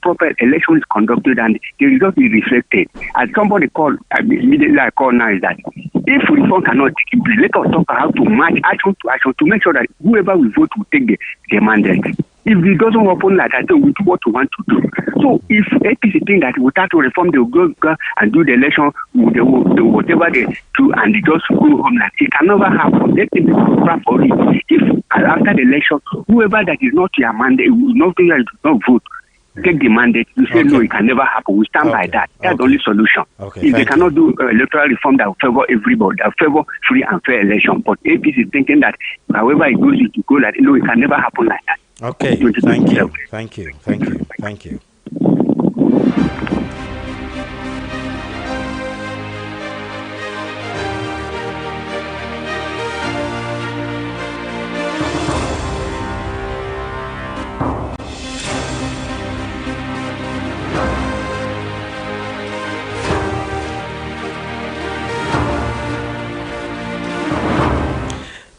proper election is conducted and the result is reflected. As somebody called, immediately I call now is that if reform cannot take place, let us talk how to match action to action to make sure that whoever we vote will take the mandate. If it doesn't happen like that, then we do what we want to do. So if APC think that without to reform, they will go and do the election, they will do whatever they do, and they just go home like it can never happen. Let them be prepared for it. If after the election, whoever that is not your mandate, will not vote, take the mandate. You say no, it can never happen. We stand by that. That's the only solution. If they cannot do electoral reform that will favor everybody, that will favor free and fair election, but APC is thinking that however it goes, it will go like no, it can never happen like that. Okay, thank you.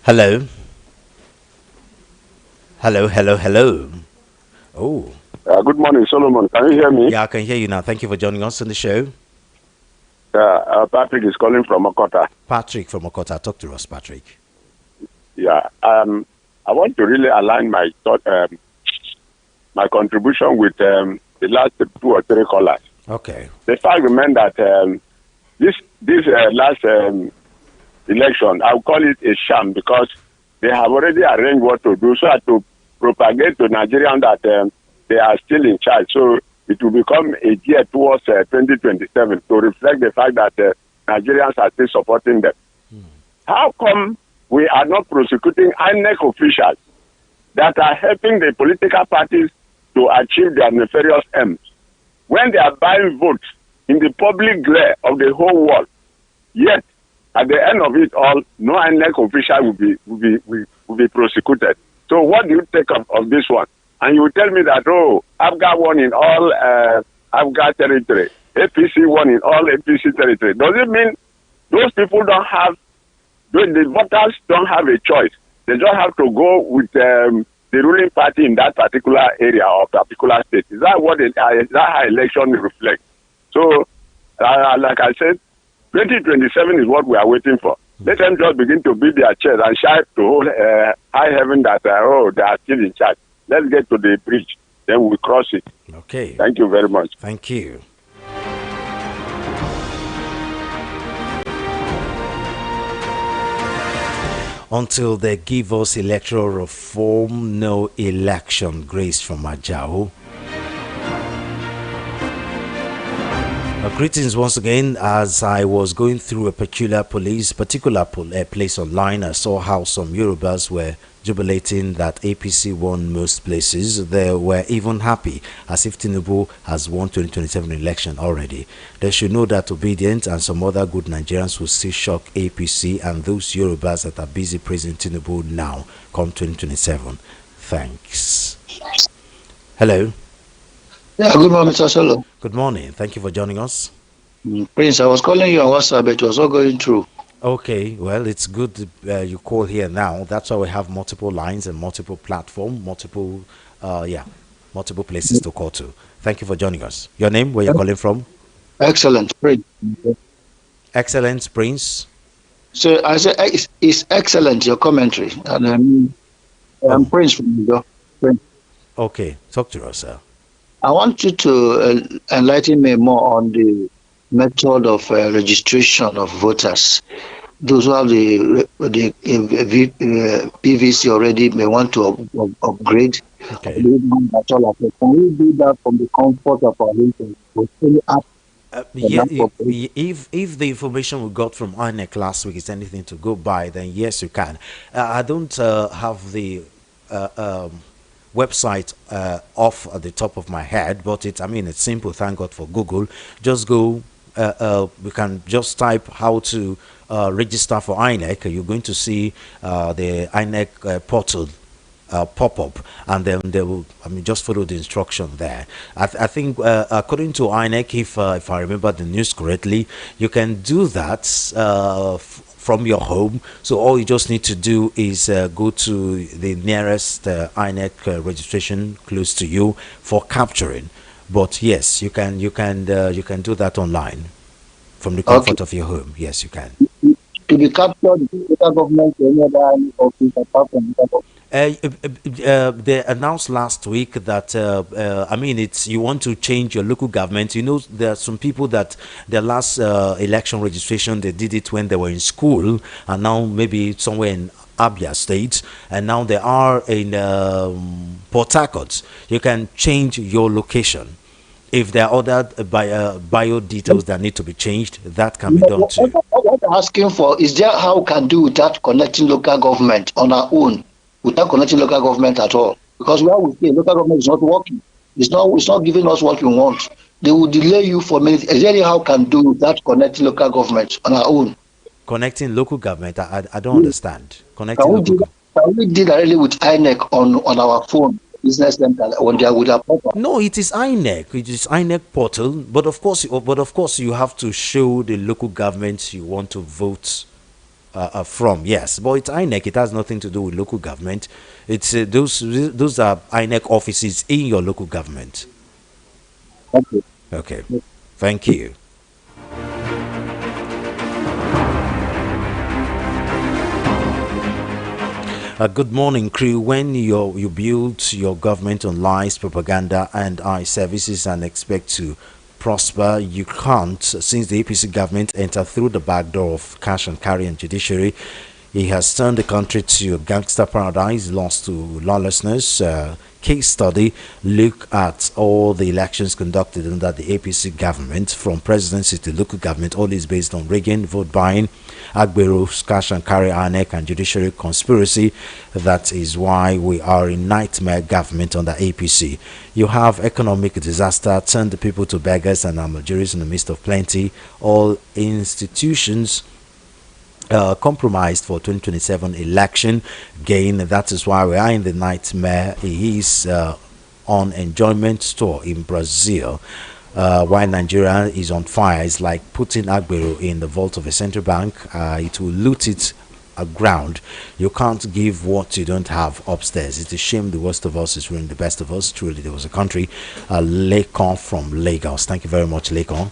Hello. Hello. Oh. Good morning, Solomon. Can you hear me? Yeah, I can hear you now. Thank you for joining us on the show. Patrick is calling from Okota. Patrick from Okota. Talk to us, Patrick. Yeah. I want to really align my thought, my contribution with the last 2 or 3 callers. Okay. The fact remains that this last election, I'll call it a sham because they have already arranged what to do so as to propagate to Nigerians that they are still in charge. So it will become a year towards 2027 to reflect the fact that Nigerians are still supporting them. How come we are not prosecuting INEC officials that are helping the political parties to achieve their nefarious aims when they are buying votes in the public glare of the whole world? Yet, at the end of it all, no INEC official will be prosecuted. So what do you take of this one? And you tell me that, Afghan won in all Afghan territory. APC won in all APC territory. Does it mean those people don't have, the voters don't have a choice? They just have to go with the ruling party in that particular area or particular state. Is that what is that how election reflects? So, like I said, 2027 is what we are waiting for. Let them just begin to beat their chest and shout to whole high heaven that they are still in charge. Let's get to the bridge, then we cross it. Okay. Thank you very much. Thank you. Until they give us electoral reform, no election. Grace from Ajao. Greetings once again. As I was going through a particular place online, I saw how some Yorubas were jubilating that APC won most places. They were even happy as if Tinubu has won 2027 election already. They should know that Obedient and some other good Nigerians will still shock APC and those Yorubas that are busy praising Tinubu now come 2027. Thanks. Hello. Yeah, good morning, Mr. Solo. Good morning. Thank you for joining us. Prince, I was calling you on WhatsApp, but it was not going through. Okay, well, it's good you call here now. That's why we have multiple lines and multiple platforms, multiple places to call to. Thank you for joining us. Your name, where you're calling from? Excellent, Prince. Excellent, Prince. So I said, it's excellent, your commentary. And I'm Prince from New York. Okay, talk to us, sir. I want you to enlighten me more on the method of registration of voters. Those who have the PVC already may want to upgrade. Okay. Can we do that from the comfort of our home? If the information we got from INEC last week is anything to go by, then yes, you can. I don't have the website off at the top of my head, but it's simple. Thank God for Google. Just go. We can just type how to register for INEC. You're going to see the INEC portal pop up, and then they will just follow the instruction there. I think according to INEC, if I remember the news correctly, you can do that from your home. So all you just need to do is go to the nearest INEC registration close to you for capturing. But yes, you can do that online from the comfort of your home. Yes, you can. To be captured, the local government or any other office apart from the local They announced last week that it's you want to change your local government. There are some people that their last election registration they did it when they were in school, and now maybe somewhere in Abia State, and now they are in Port Harcourt. You can change your location. If there are other bio details that need to be changed, that can be done too. What I'm asking for is there how we can do without connecting local government on our own, without connecting local government at all? Because where we say local government is not working, it's not giving us what we want. They will delay you for minutes. Is there any how we can do without connecting local government on our own? Connecting local government, I don't understand. Connecting local. Can we do directly with INEC on our phone? Business center when they are with a portal. No, it is INEC. It is INEC portal. But of course, you have to show the local government you want to vote from. Yes, but it's INEC. It has nothing to do with local government. It's those are INEC offices in your local government. Okay. Okay. Thank you. Good morning, crew. When you build your government on lies, propaganda, and eye services and expect to prosper, you can't. Since the APC government entered through the back door of cash and carry and judiciary, it has turned the country to a gangster paradise, lost to lawlessness. Case study: look at all the elections conducted under the APC government, from presidency to local government. All is based on rigging, vote buying, Agbero's cash and carry, INEC, and judiciary conspiracy. That is why we are in nightmare government under APC. You have economic disaster, turned the people to beggars and Almajiris in the midst of plenty. All institutions compromised for 2027 election gain. That is why we are in the nightmare. He is on enjoyment tour in Brazil, while Nigeria is on fire. It's like putting Agbero in the vault of a central bank. It will loot it ground. You can't give what you don't have upstairs. It's a shame the worst of us is ruining the best of us. Truly, there was a country. Lekon from Lagos. Thank you very much, Lekon.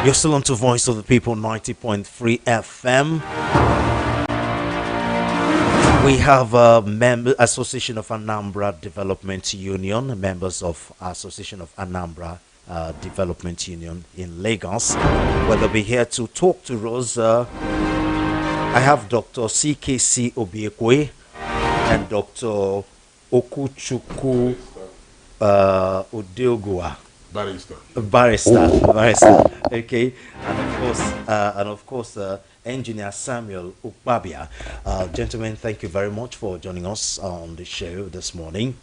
You're still on to Voice of the People 90.3 FM. We have a member Association of Anambra Development Union, members of Association of Anambra Development Union in Lagos. Well, they'll be here to talk to us. I have Dr. CKC Obiekwe and Dr. Okuchuku Udeogua. Barrister. Okay, and of course, Engineer Samuel Ukbabia. Gentlemen, thank you very much for joining us on the show this morning.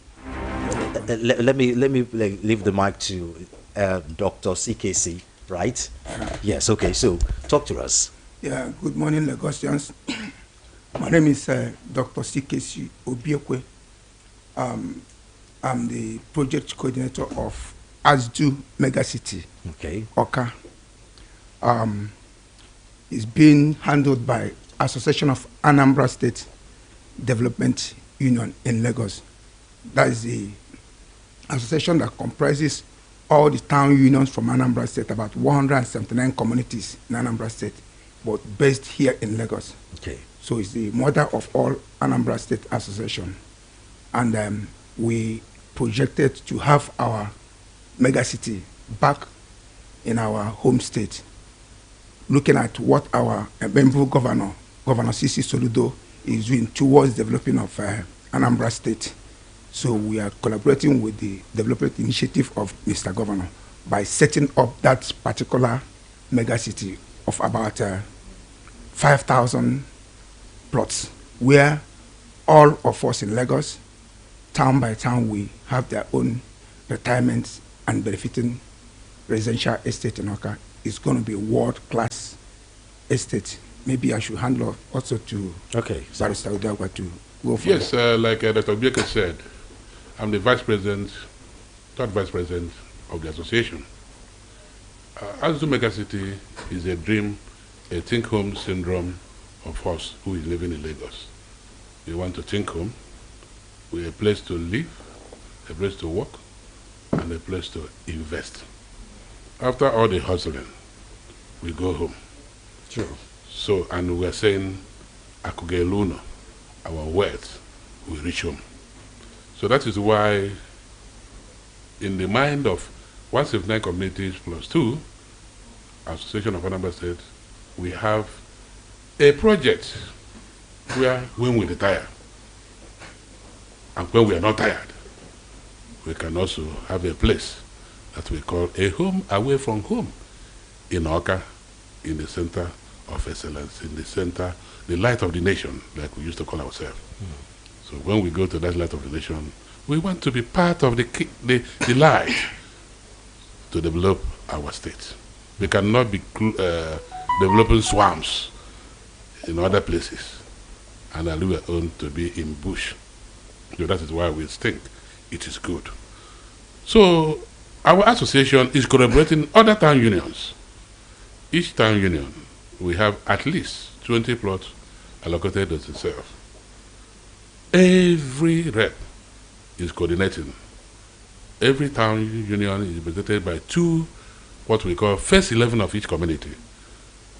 Let me leave the mic to Dr. CKC. Right? Yes. Okay. So, talk to us. Yeah. Good morning, Lagosians. My name is Dr. CKC Obiekwe. I'm the project coordinator of ASDU Megacity. Okay. Oka. It's being handled by Association of Anambra State Development Union in Lagos. That is the association that comprises all the town unions from Anambra State, about 179 communities in Anambra State, but based here in Lagos. Okay. So it's the mother of all Anambra State Association. And we projected to have our megacity back in our home state, looking at what our member Governor Sisi Soludo, is doing towards developing of Anambra State. So we are collaborating with the development initiative of Mr. Governor by setting up that particular megacity of about 5,000 plots, where all of us in Lagos, town by town, we have their own retirement and benefiting residential estate in Oka. Is going to be a world-class estate. Maybe I should hand off also to Barrister Udagwa to go for Yes, like Dr. Bieke said, I'm the third vice president of the association. Azu Megacity is a dream, a think home syndrome of us who is living in Lagos. We want to think home. We're a place to live, a place to work, and a place to invest. After all the hustling, we go home. True. So, and we're saying, Akugeluno, our wealth, will reach home. So that is why, in the mind of 179 communities plus 2, Association of Anambra State, we have a project where when we retire, and when we are not tired, we can also have a place that we call a home away from home in Oka, in the center of excellence, in the center, the light of the nation, like we used to call ourselves. So when we go to that light of the nation, we want to be part of the light to develop our state. We cannot be developing swamps in other places and allow our own to be in bush. So that is why we think it is good. So our association is collaborating other town unions. Each town union, we have at least 20 plots allocated to itself. Every rep is coordinating. Every town union is represented by 2, what we call first 11 of each community,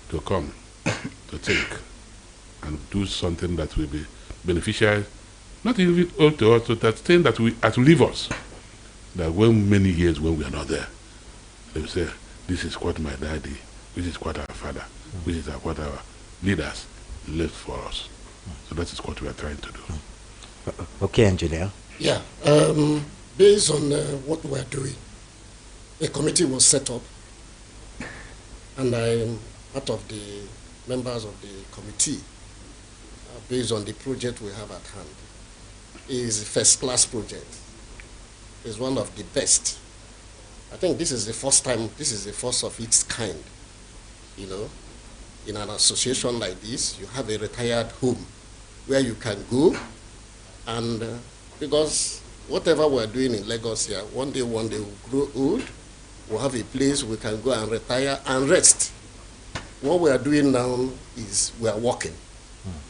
to come to think and do something that will be beneficial, not even to us, to that thing that will leave us. That when many years when we are not there, they will say, this is what my daddy, this is what our father, this is what our leaders left for us. So that is what we are trying to do. Okay, engineer. Yeah, based on what we are doing, a committee was set up, and I am part of the members of the committee based on the project we have at hand. It is a first-class project. It's one of the best. I think this is the first time, this is the first of its kind, you know. In an association like this, you have a retired home where you can go, and because whatever we're doing in Lagos here, one day we'll grow old, we'll have a place we can go and retire and rest. What we are doing now is we are walking.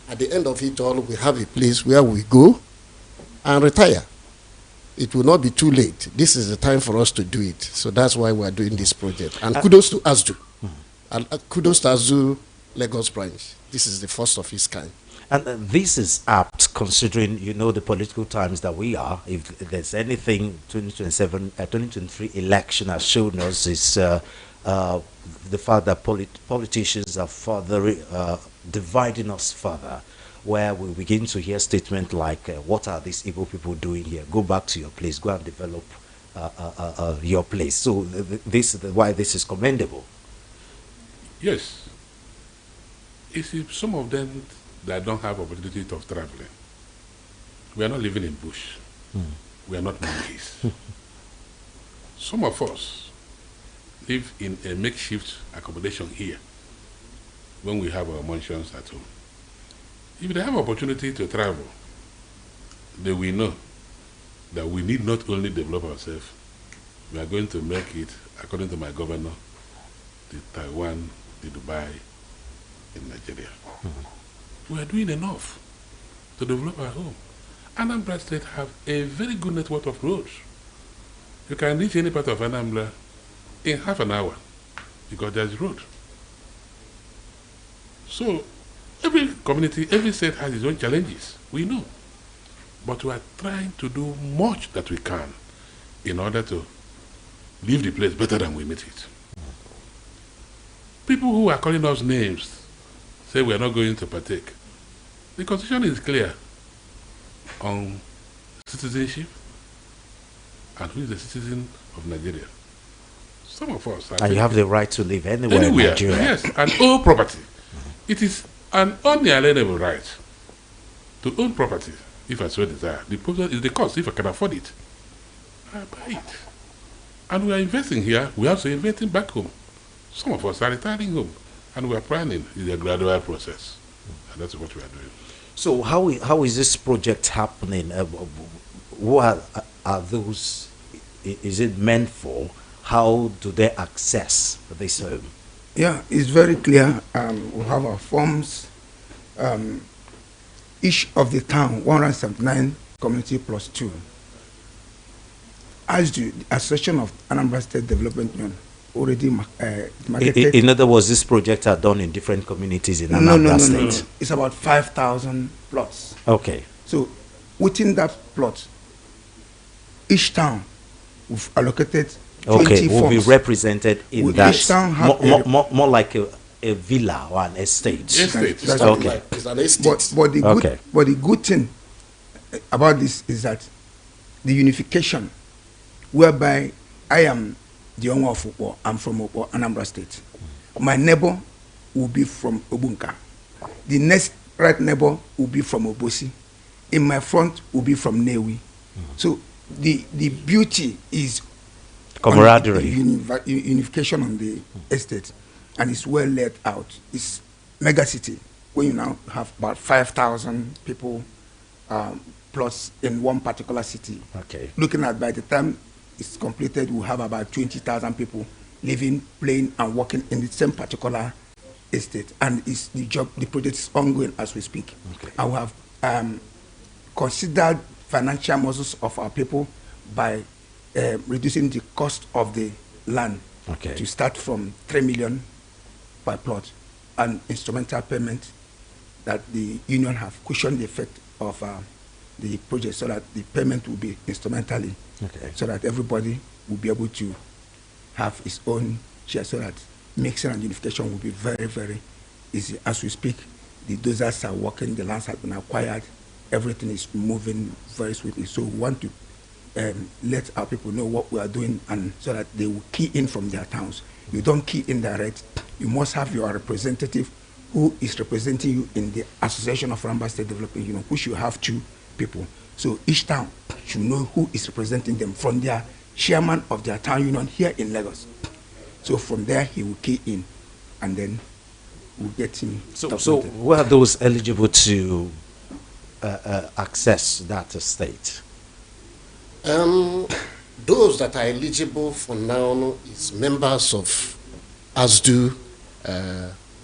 At the end of it all, we have a place where we go and retire. It will not be too late. This is the time for us to do it. So that's why we are doing this project. And kudos to ASDU. And kudos to ASU Lagos branch. This is the first of its kind. And this is apt considering, you know, the political times that we are. If there's anything 2023 election has shown us is the fact that politicians are further dividing us further, where we begin to hear statements like, what are these evil people doing here? Go back to your place, go and develop your place. So this is why this is commendable. Yes. You see, some of them that don't have opportunity of traveling. We are not living in bush. We are not monkeys. Some of us live in a makeshift accommodation here when we have our mansions at home. If they have opportunity to travel, they will know that we need not only develop ourselves, we are going to make it, according to my governor, the Taiwan, the Dubai, in Nigeria. We are doing enough to develop our home. Anambra State have a very good network of roads. You can reach any part of Anambra in half an hour because there's road. So every community, every state has its own challenges. We know. But we are trying to do much that we can in order to leave the place better than we meet it. People who are calling us names say we are not going to partake. The Constitution is clear on citizenship and who is the citizen of Nigeria. Some of us and you have the right to live anywhere in Nigeria. Yes, and own property. It is an unalienable right to own property if I so desire. The problem is the cost. If I can afford it, I buy it. And we are investing here. We are also investing back home. Some of us are retiring home. And we are planning. It's a gradual process. And that's what we are doing. So how is this project happening? Who are those? Is it meant for? How do they access this home? Yeah, it's very clear. We have our forms. Each of the town, 179 community plus 2. As the Association of Anambra State Development Union already marketed. In other words, this project are done in different communities in Anambra State. No. It's about 5,000 plots. Okay. So within that plot, each town we've allocated 20 will be represented in that. Each town more like a villa or an estate. That's okay. Like, it's an estate. But the good thing about this is that the unification, whereby I am the owner of Opo, I'm from Opo, Anambra State. My neighbor will be from Obunka. The next right neighbor will be from Obosi. In my front will be from Newi. So the beauty is camaraderie, unification on the estate, and it's well laid out. It's mega city when you now have about 5,000 people plus in one particular city. Okay. Looking at by the time it's completed, we'll have about 20,000 people living, playing, and working in the same particular estate. And it's the project is ongoing as we speak. Okay. And we have considered financial muscles of our people by reducing the cost of the land to start from 3 million per plot, and instrumental payment that the union have cushioned the effect of the project so that the payment will be instrumentally, so that everybody will be able to have its own share, so that mixing and unification will be very, very easy. As we speak, the dozers are working, the lands have been acquired, everything is moving very swiftly. So we want to let our people know what we are doing, and so that they will key in from their towns. You don't key in direct. You must have your representative who is representing you in the Association of Anambra State Development Union, which you have 2 people. So each town should know who is representing them from their chairman of their town union here in Lagos. So from there he will key in, and then we'll get him. So who are those eligible to access that estate? Those that are eligible for now is members of ASDU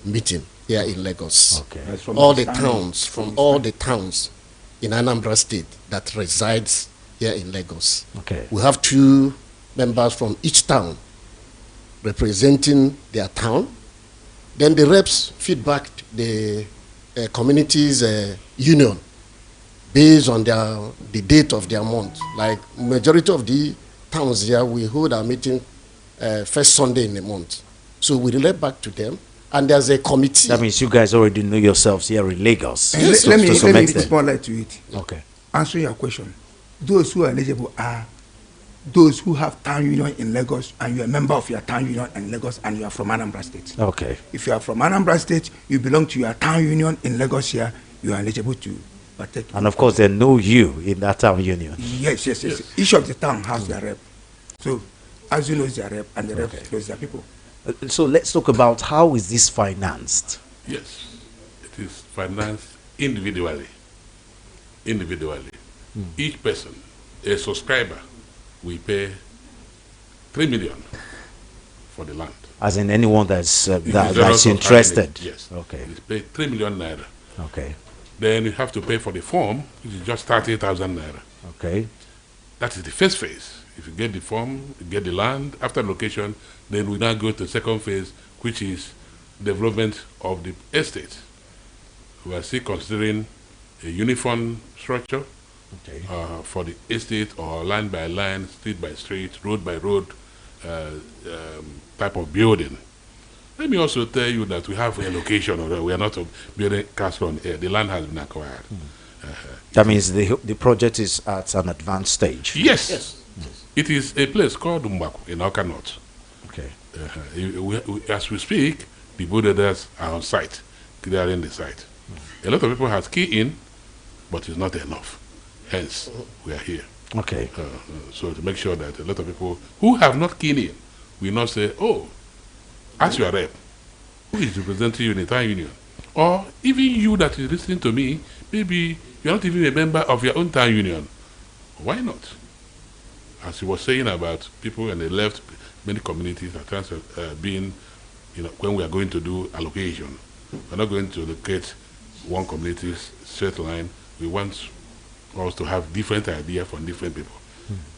meeting here in Lagos. Okay. From all the towns in Anambra State that resides here in Lagos. Okay. We have 2 members from each town representing their town Then the reps feedback the community's union based on the date of their month. Like majority of the towns here, we hold our meeting first Sunday in the month. So we relate back to them, and there's a committee. That means you guys already know yourselves here in Lagos. Yes. Let me put more light to it. Okay. Answer your question. Those who are eligible are those who have town union in Lagos, and you're a member of your town union in Lagos, and you are from Anambra State. Okay. If you are from Anambra State, you belong to your town union in Lagos here, you are eligible to partake. And of course, they know you in that town union. Yes. Each of the town has their rep. So, as you know, their rep, and the rep knows their people. So let's talk about how is this financed? Yes, it is financed individually. Each person, a subscriber, we pay 3 million for the land. As in anyone that's interested. Yes. Okay. You pay 3 million naira. Okay. Then you have to pay for the form, which is just 30,000 naira. Okay. That is the first phase. If you get the form, you get the land, after location, then we now go to the second phase, which is development of the estate. We are still considering a uniform structure for the estate, or line by line, street by street, road by road type of building. Let me also tell you that we have a location, or we are not building castle on air. The land has been acquired. That means the project is at an advanced stage. Yes. It is a place called Umbaku in Awka North. Okay. As we speak, the builders are on site, clearing the site. A lot of people have key in, but it's not enough. Hence, we are here. Okay. So to make sure that a lot of people who have not keyed in will not say, oh, as your rep, who is representing you in the town union? Or even you that is listening to me, maybe you're not even a member of your own town union. Why not? As he was saying about people and they left, many communities are trying to being, when we are going to do allocation, we're not going to locate one community's straight line. We want us to have different ideas from different people.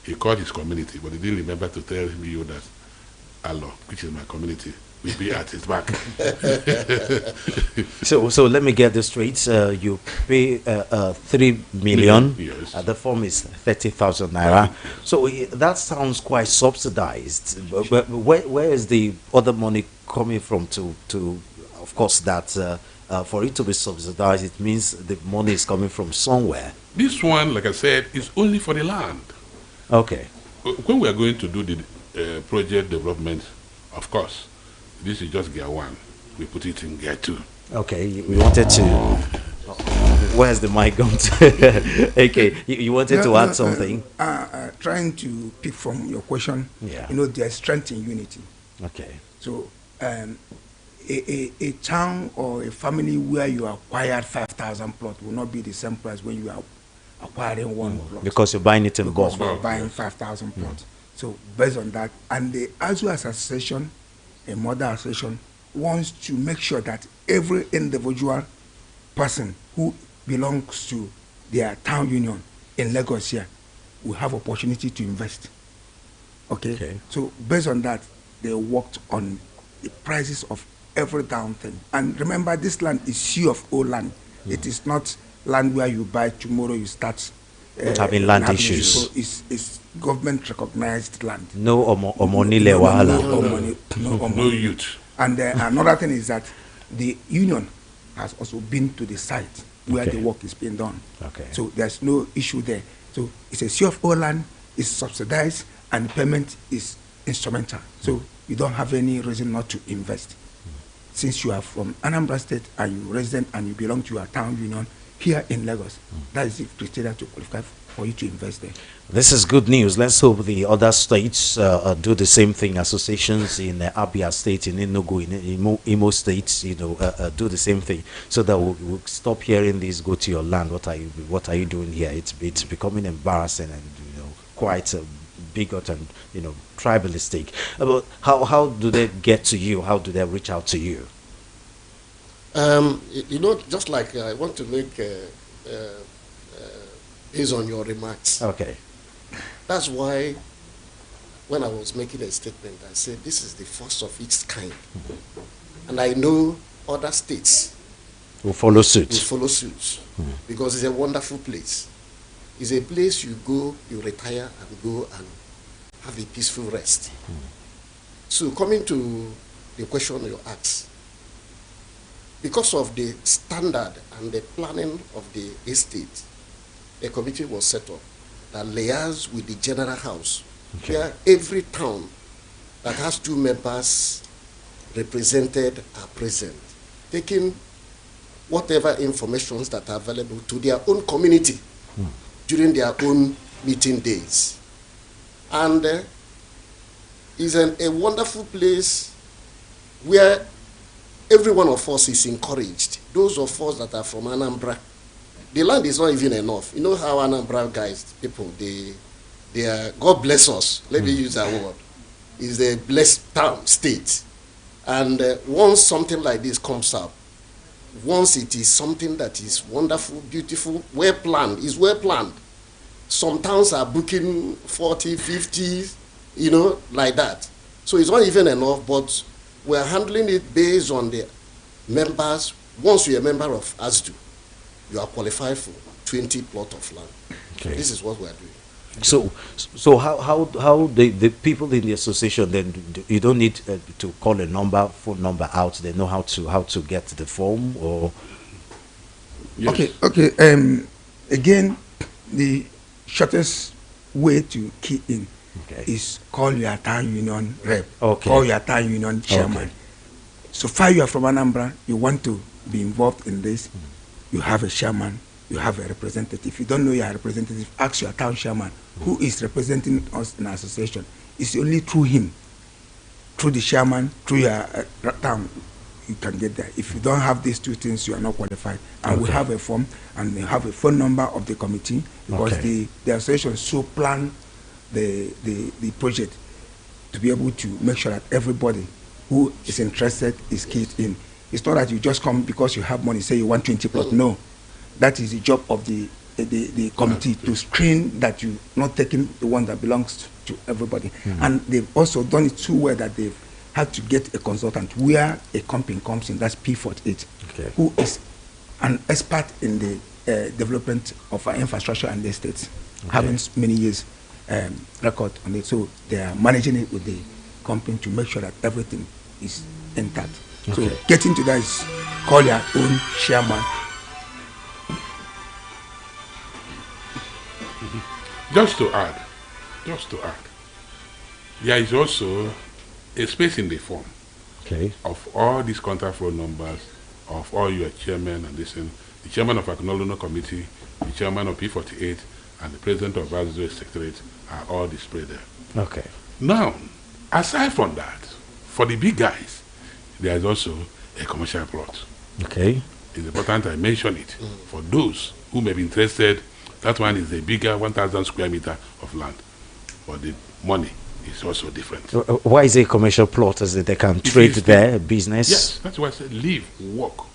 He called his community, but he didn't remember to tell me that Allah, which is my community, will be at his back. So let me get this straight. You pay 3 million. Yes. The form is 30,000 naira. So that sounds quite subsidized. But where is the other money coming from to of course, that for it to be subsidized, it means the money is coming from somewhere. This one, like I said, is only for the land. Okay. When we are going to do the project development, of course, this is just gear 1. We put it in gear 2. Okay, we wanted to... Where's the mic gone to? Okay, you wanted to add something? Trying to pick from your question, yeah. There's strength in unity. Okay. So, a town or a family where you acquired 5,000 plot will not be the same price when you are acquiring one plot. Because you're buying it in bulk. Because you're buying 5,000 plots. So, based on that, and the ASU Association, a mother association, wants to make sure that every individual person who belongs to their town union in Lagos here will have opportunity to invest. Okay? So based on that, they worked on the prices of every down thing. And remember, this land is sea of O land. It is not land where you buy tomorrow you start having land issues. So it's government recognized land. No omonile wahala. No youth. And another thing is that the union has also been to the site where the work is being done. Okay. So there's no issue there. So it's a sea of O land, it's subsidized, and the payment is instrumental. So you don't have any reason not to invest. Since you are from Anambra State and you're resident and you belong to your town union here in Lagos, that is the criteria to qualify for you to invest there. This is good news. Let's hope the other states do the same thing. Associations in Abia State, in Enugu, in Imo State, do the same thing, so that we'll stop hearing this. Go to your land. What are you doing here? It's becoming embarrassing and quite bigot and tribalistic. But how do they get to you? How do they reach out to you? Just like I want to make based on your remarks. Okay. That's why when I was making a statement, I said this is the first of its kind. And I know other states will follow suit. Because it's a wonderful place. It's a place you go, you retire and go and have a peaceful rest. So coming to the question you asked, because of the standard and the planning of the estate, a committee was set up that liaises with the general house, where every town that has 2 members represented are present, taking whatever informations that are available to their own community during their own meeting days. And it's a wonderful place where every one of us is encouraged. Those of us that are from Anambra, the land is not even enough. You know how Anambra guys, people, they are, God bless us, let me use that word, is a blessed town, state. And once something like this comes up, once it is something that is wonderful, beautiful, well planned, is well planned. Some towns are booking 40, 50, you know, like that. So it's not even enough, but we're handling it based on the members. Once you're a member of ASDU, you are qualified for 20 plot of land. Okay. This is what we're doing. So how the people in the association, then you don't need to call a phone number out. They know how to get the form, or yes. Okay. Again, the shortest way to key in is call your town union rep. Call your town union chairman. So far you are from Anambra, you want to be involved in this, you have a chairman, you have a representative. If you don't know your representative, ask your town chairman who is representing us in our association. It's only through him, through the chairman, through your town, you can get there. If you don't have these 2 things, you are not qualified. And we have a form and we have a phone number of the committee, because the association so plan the project to be able to make sure that everybody who is interested is keyed in. It's not that you just come because you have money, say you want 20 plots. No. That is the job of the committee, to screen that you're not taking the one that belongs to everybody. And they've also done it so well that they've had to get a consultant where a company comes in, that's P48, who is an expert in the development of our infrastructure and the estates, having many years record on it. So they are managing it with the company to make sure that everything is intact. So getting to that is call your own chairman. Just to add, there is also a space in the form of all these contact phone numbers of all your chairmen and this, and the chairman of Acknowledgement Committee, the chairman of P48, and the president of Advisory Secretariat are all displayed there. Now, aside from that, for the big guys, there is also a commercial plot. It's important I mention it for those who may be interested. That one is a bigger 1,000 square meter of land, but the money is also different. Why is it a commercial plot? As they can trade there, business? Yes, that's why I said live, work,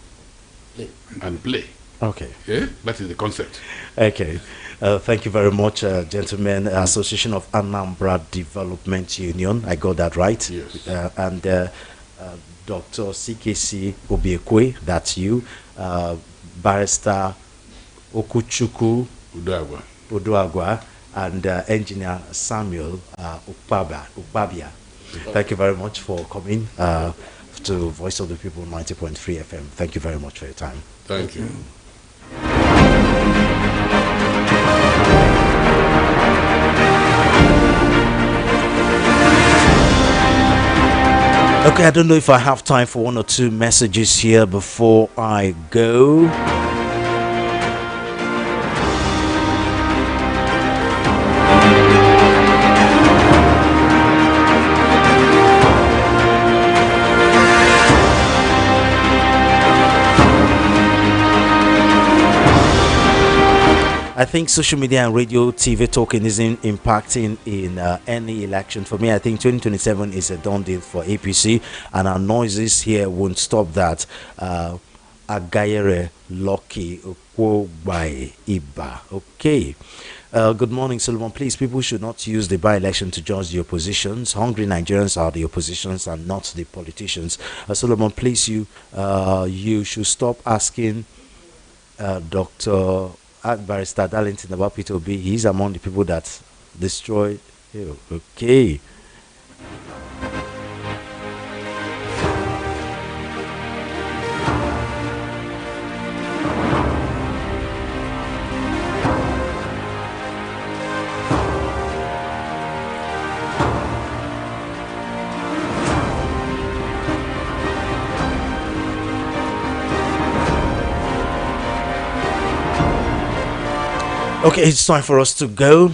and play. Yeah, that is the concept. Thank you very much, gentlemen. Association of Anambra Development Union. I got that right? Yes. And Dr. CKC Obiekwe, that's you. Barrister Okuchuku Uduagwa, and engineer Samuel Ukpabia. Thank you very much for coming to Voice of the People 90.3 FM. Thank you very much for your time. Thank you. Okay, I don't know if I have time for 1 or 2 messages here before I go. I think social media and radio, TV talking isn't impacting in any election. For me, I think 2027 is a done deal for APC, and our noises here won't stop that. Agayere Loki Okwobai Iba. Okay. Good morning, Solomon. Please, people should not use the by-election to judge the oppositions. Hungry Nigerians are the oppositions and not the politicians. Solomon, please, you should stop asking Dr. Barrister Darlington about P2B. He's among the people that destroyed you. Okay. Okay, it's time for us to go.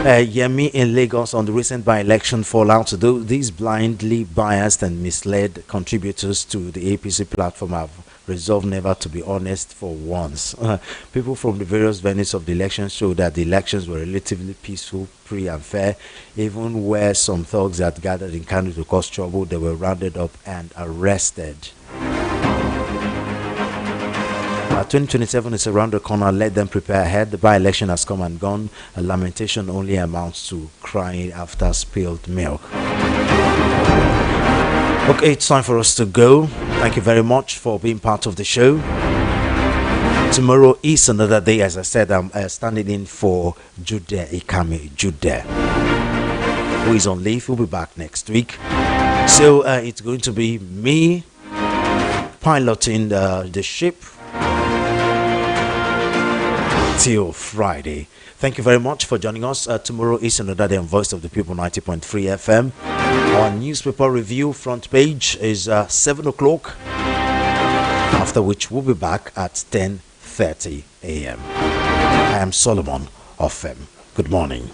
Yemi in Lagos on the recent by-election fallout. Though these blindly biased and misled contributors to the APC platform have resolved never to be honest for once. People from the various venues of the election showed that the elections were relatively peaceful, free and fair. Even where some thugs had gathered in Kano to cause trouble, they were rounded up and arrested. 2027 is around the corner. Let them prepare ahead. The by-election has come and gone. A lamentation only amounts to crying after spilled milk. Okay, it's time for us to go. Thank you very much for being part of the show. Tomorrow is another day. As I said, I'm standing in for Jude Ikame Jude, who is on leave. We'll be back next week. So it's going to be me piloting the ship till Friday. Thank you very much for joining us. Tomorrow is another day on Voice of the People 90.3 FM. Our newspaper review front page is 7 o'clock, after which we'll be back at 10:30 a.m. I am Solomon of FM. Good morning.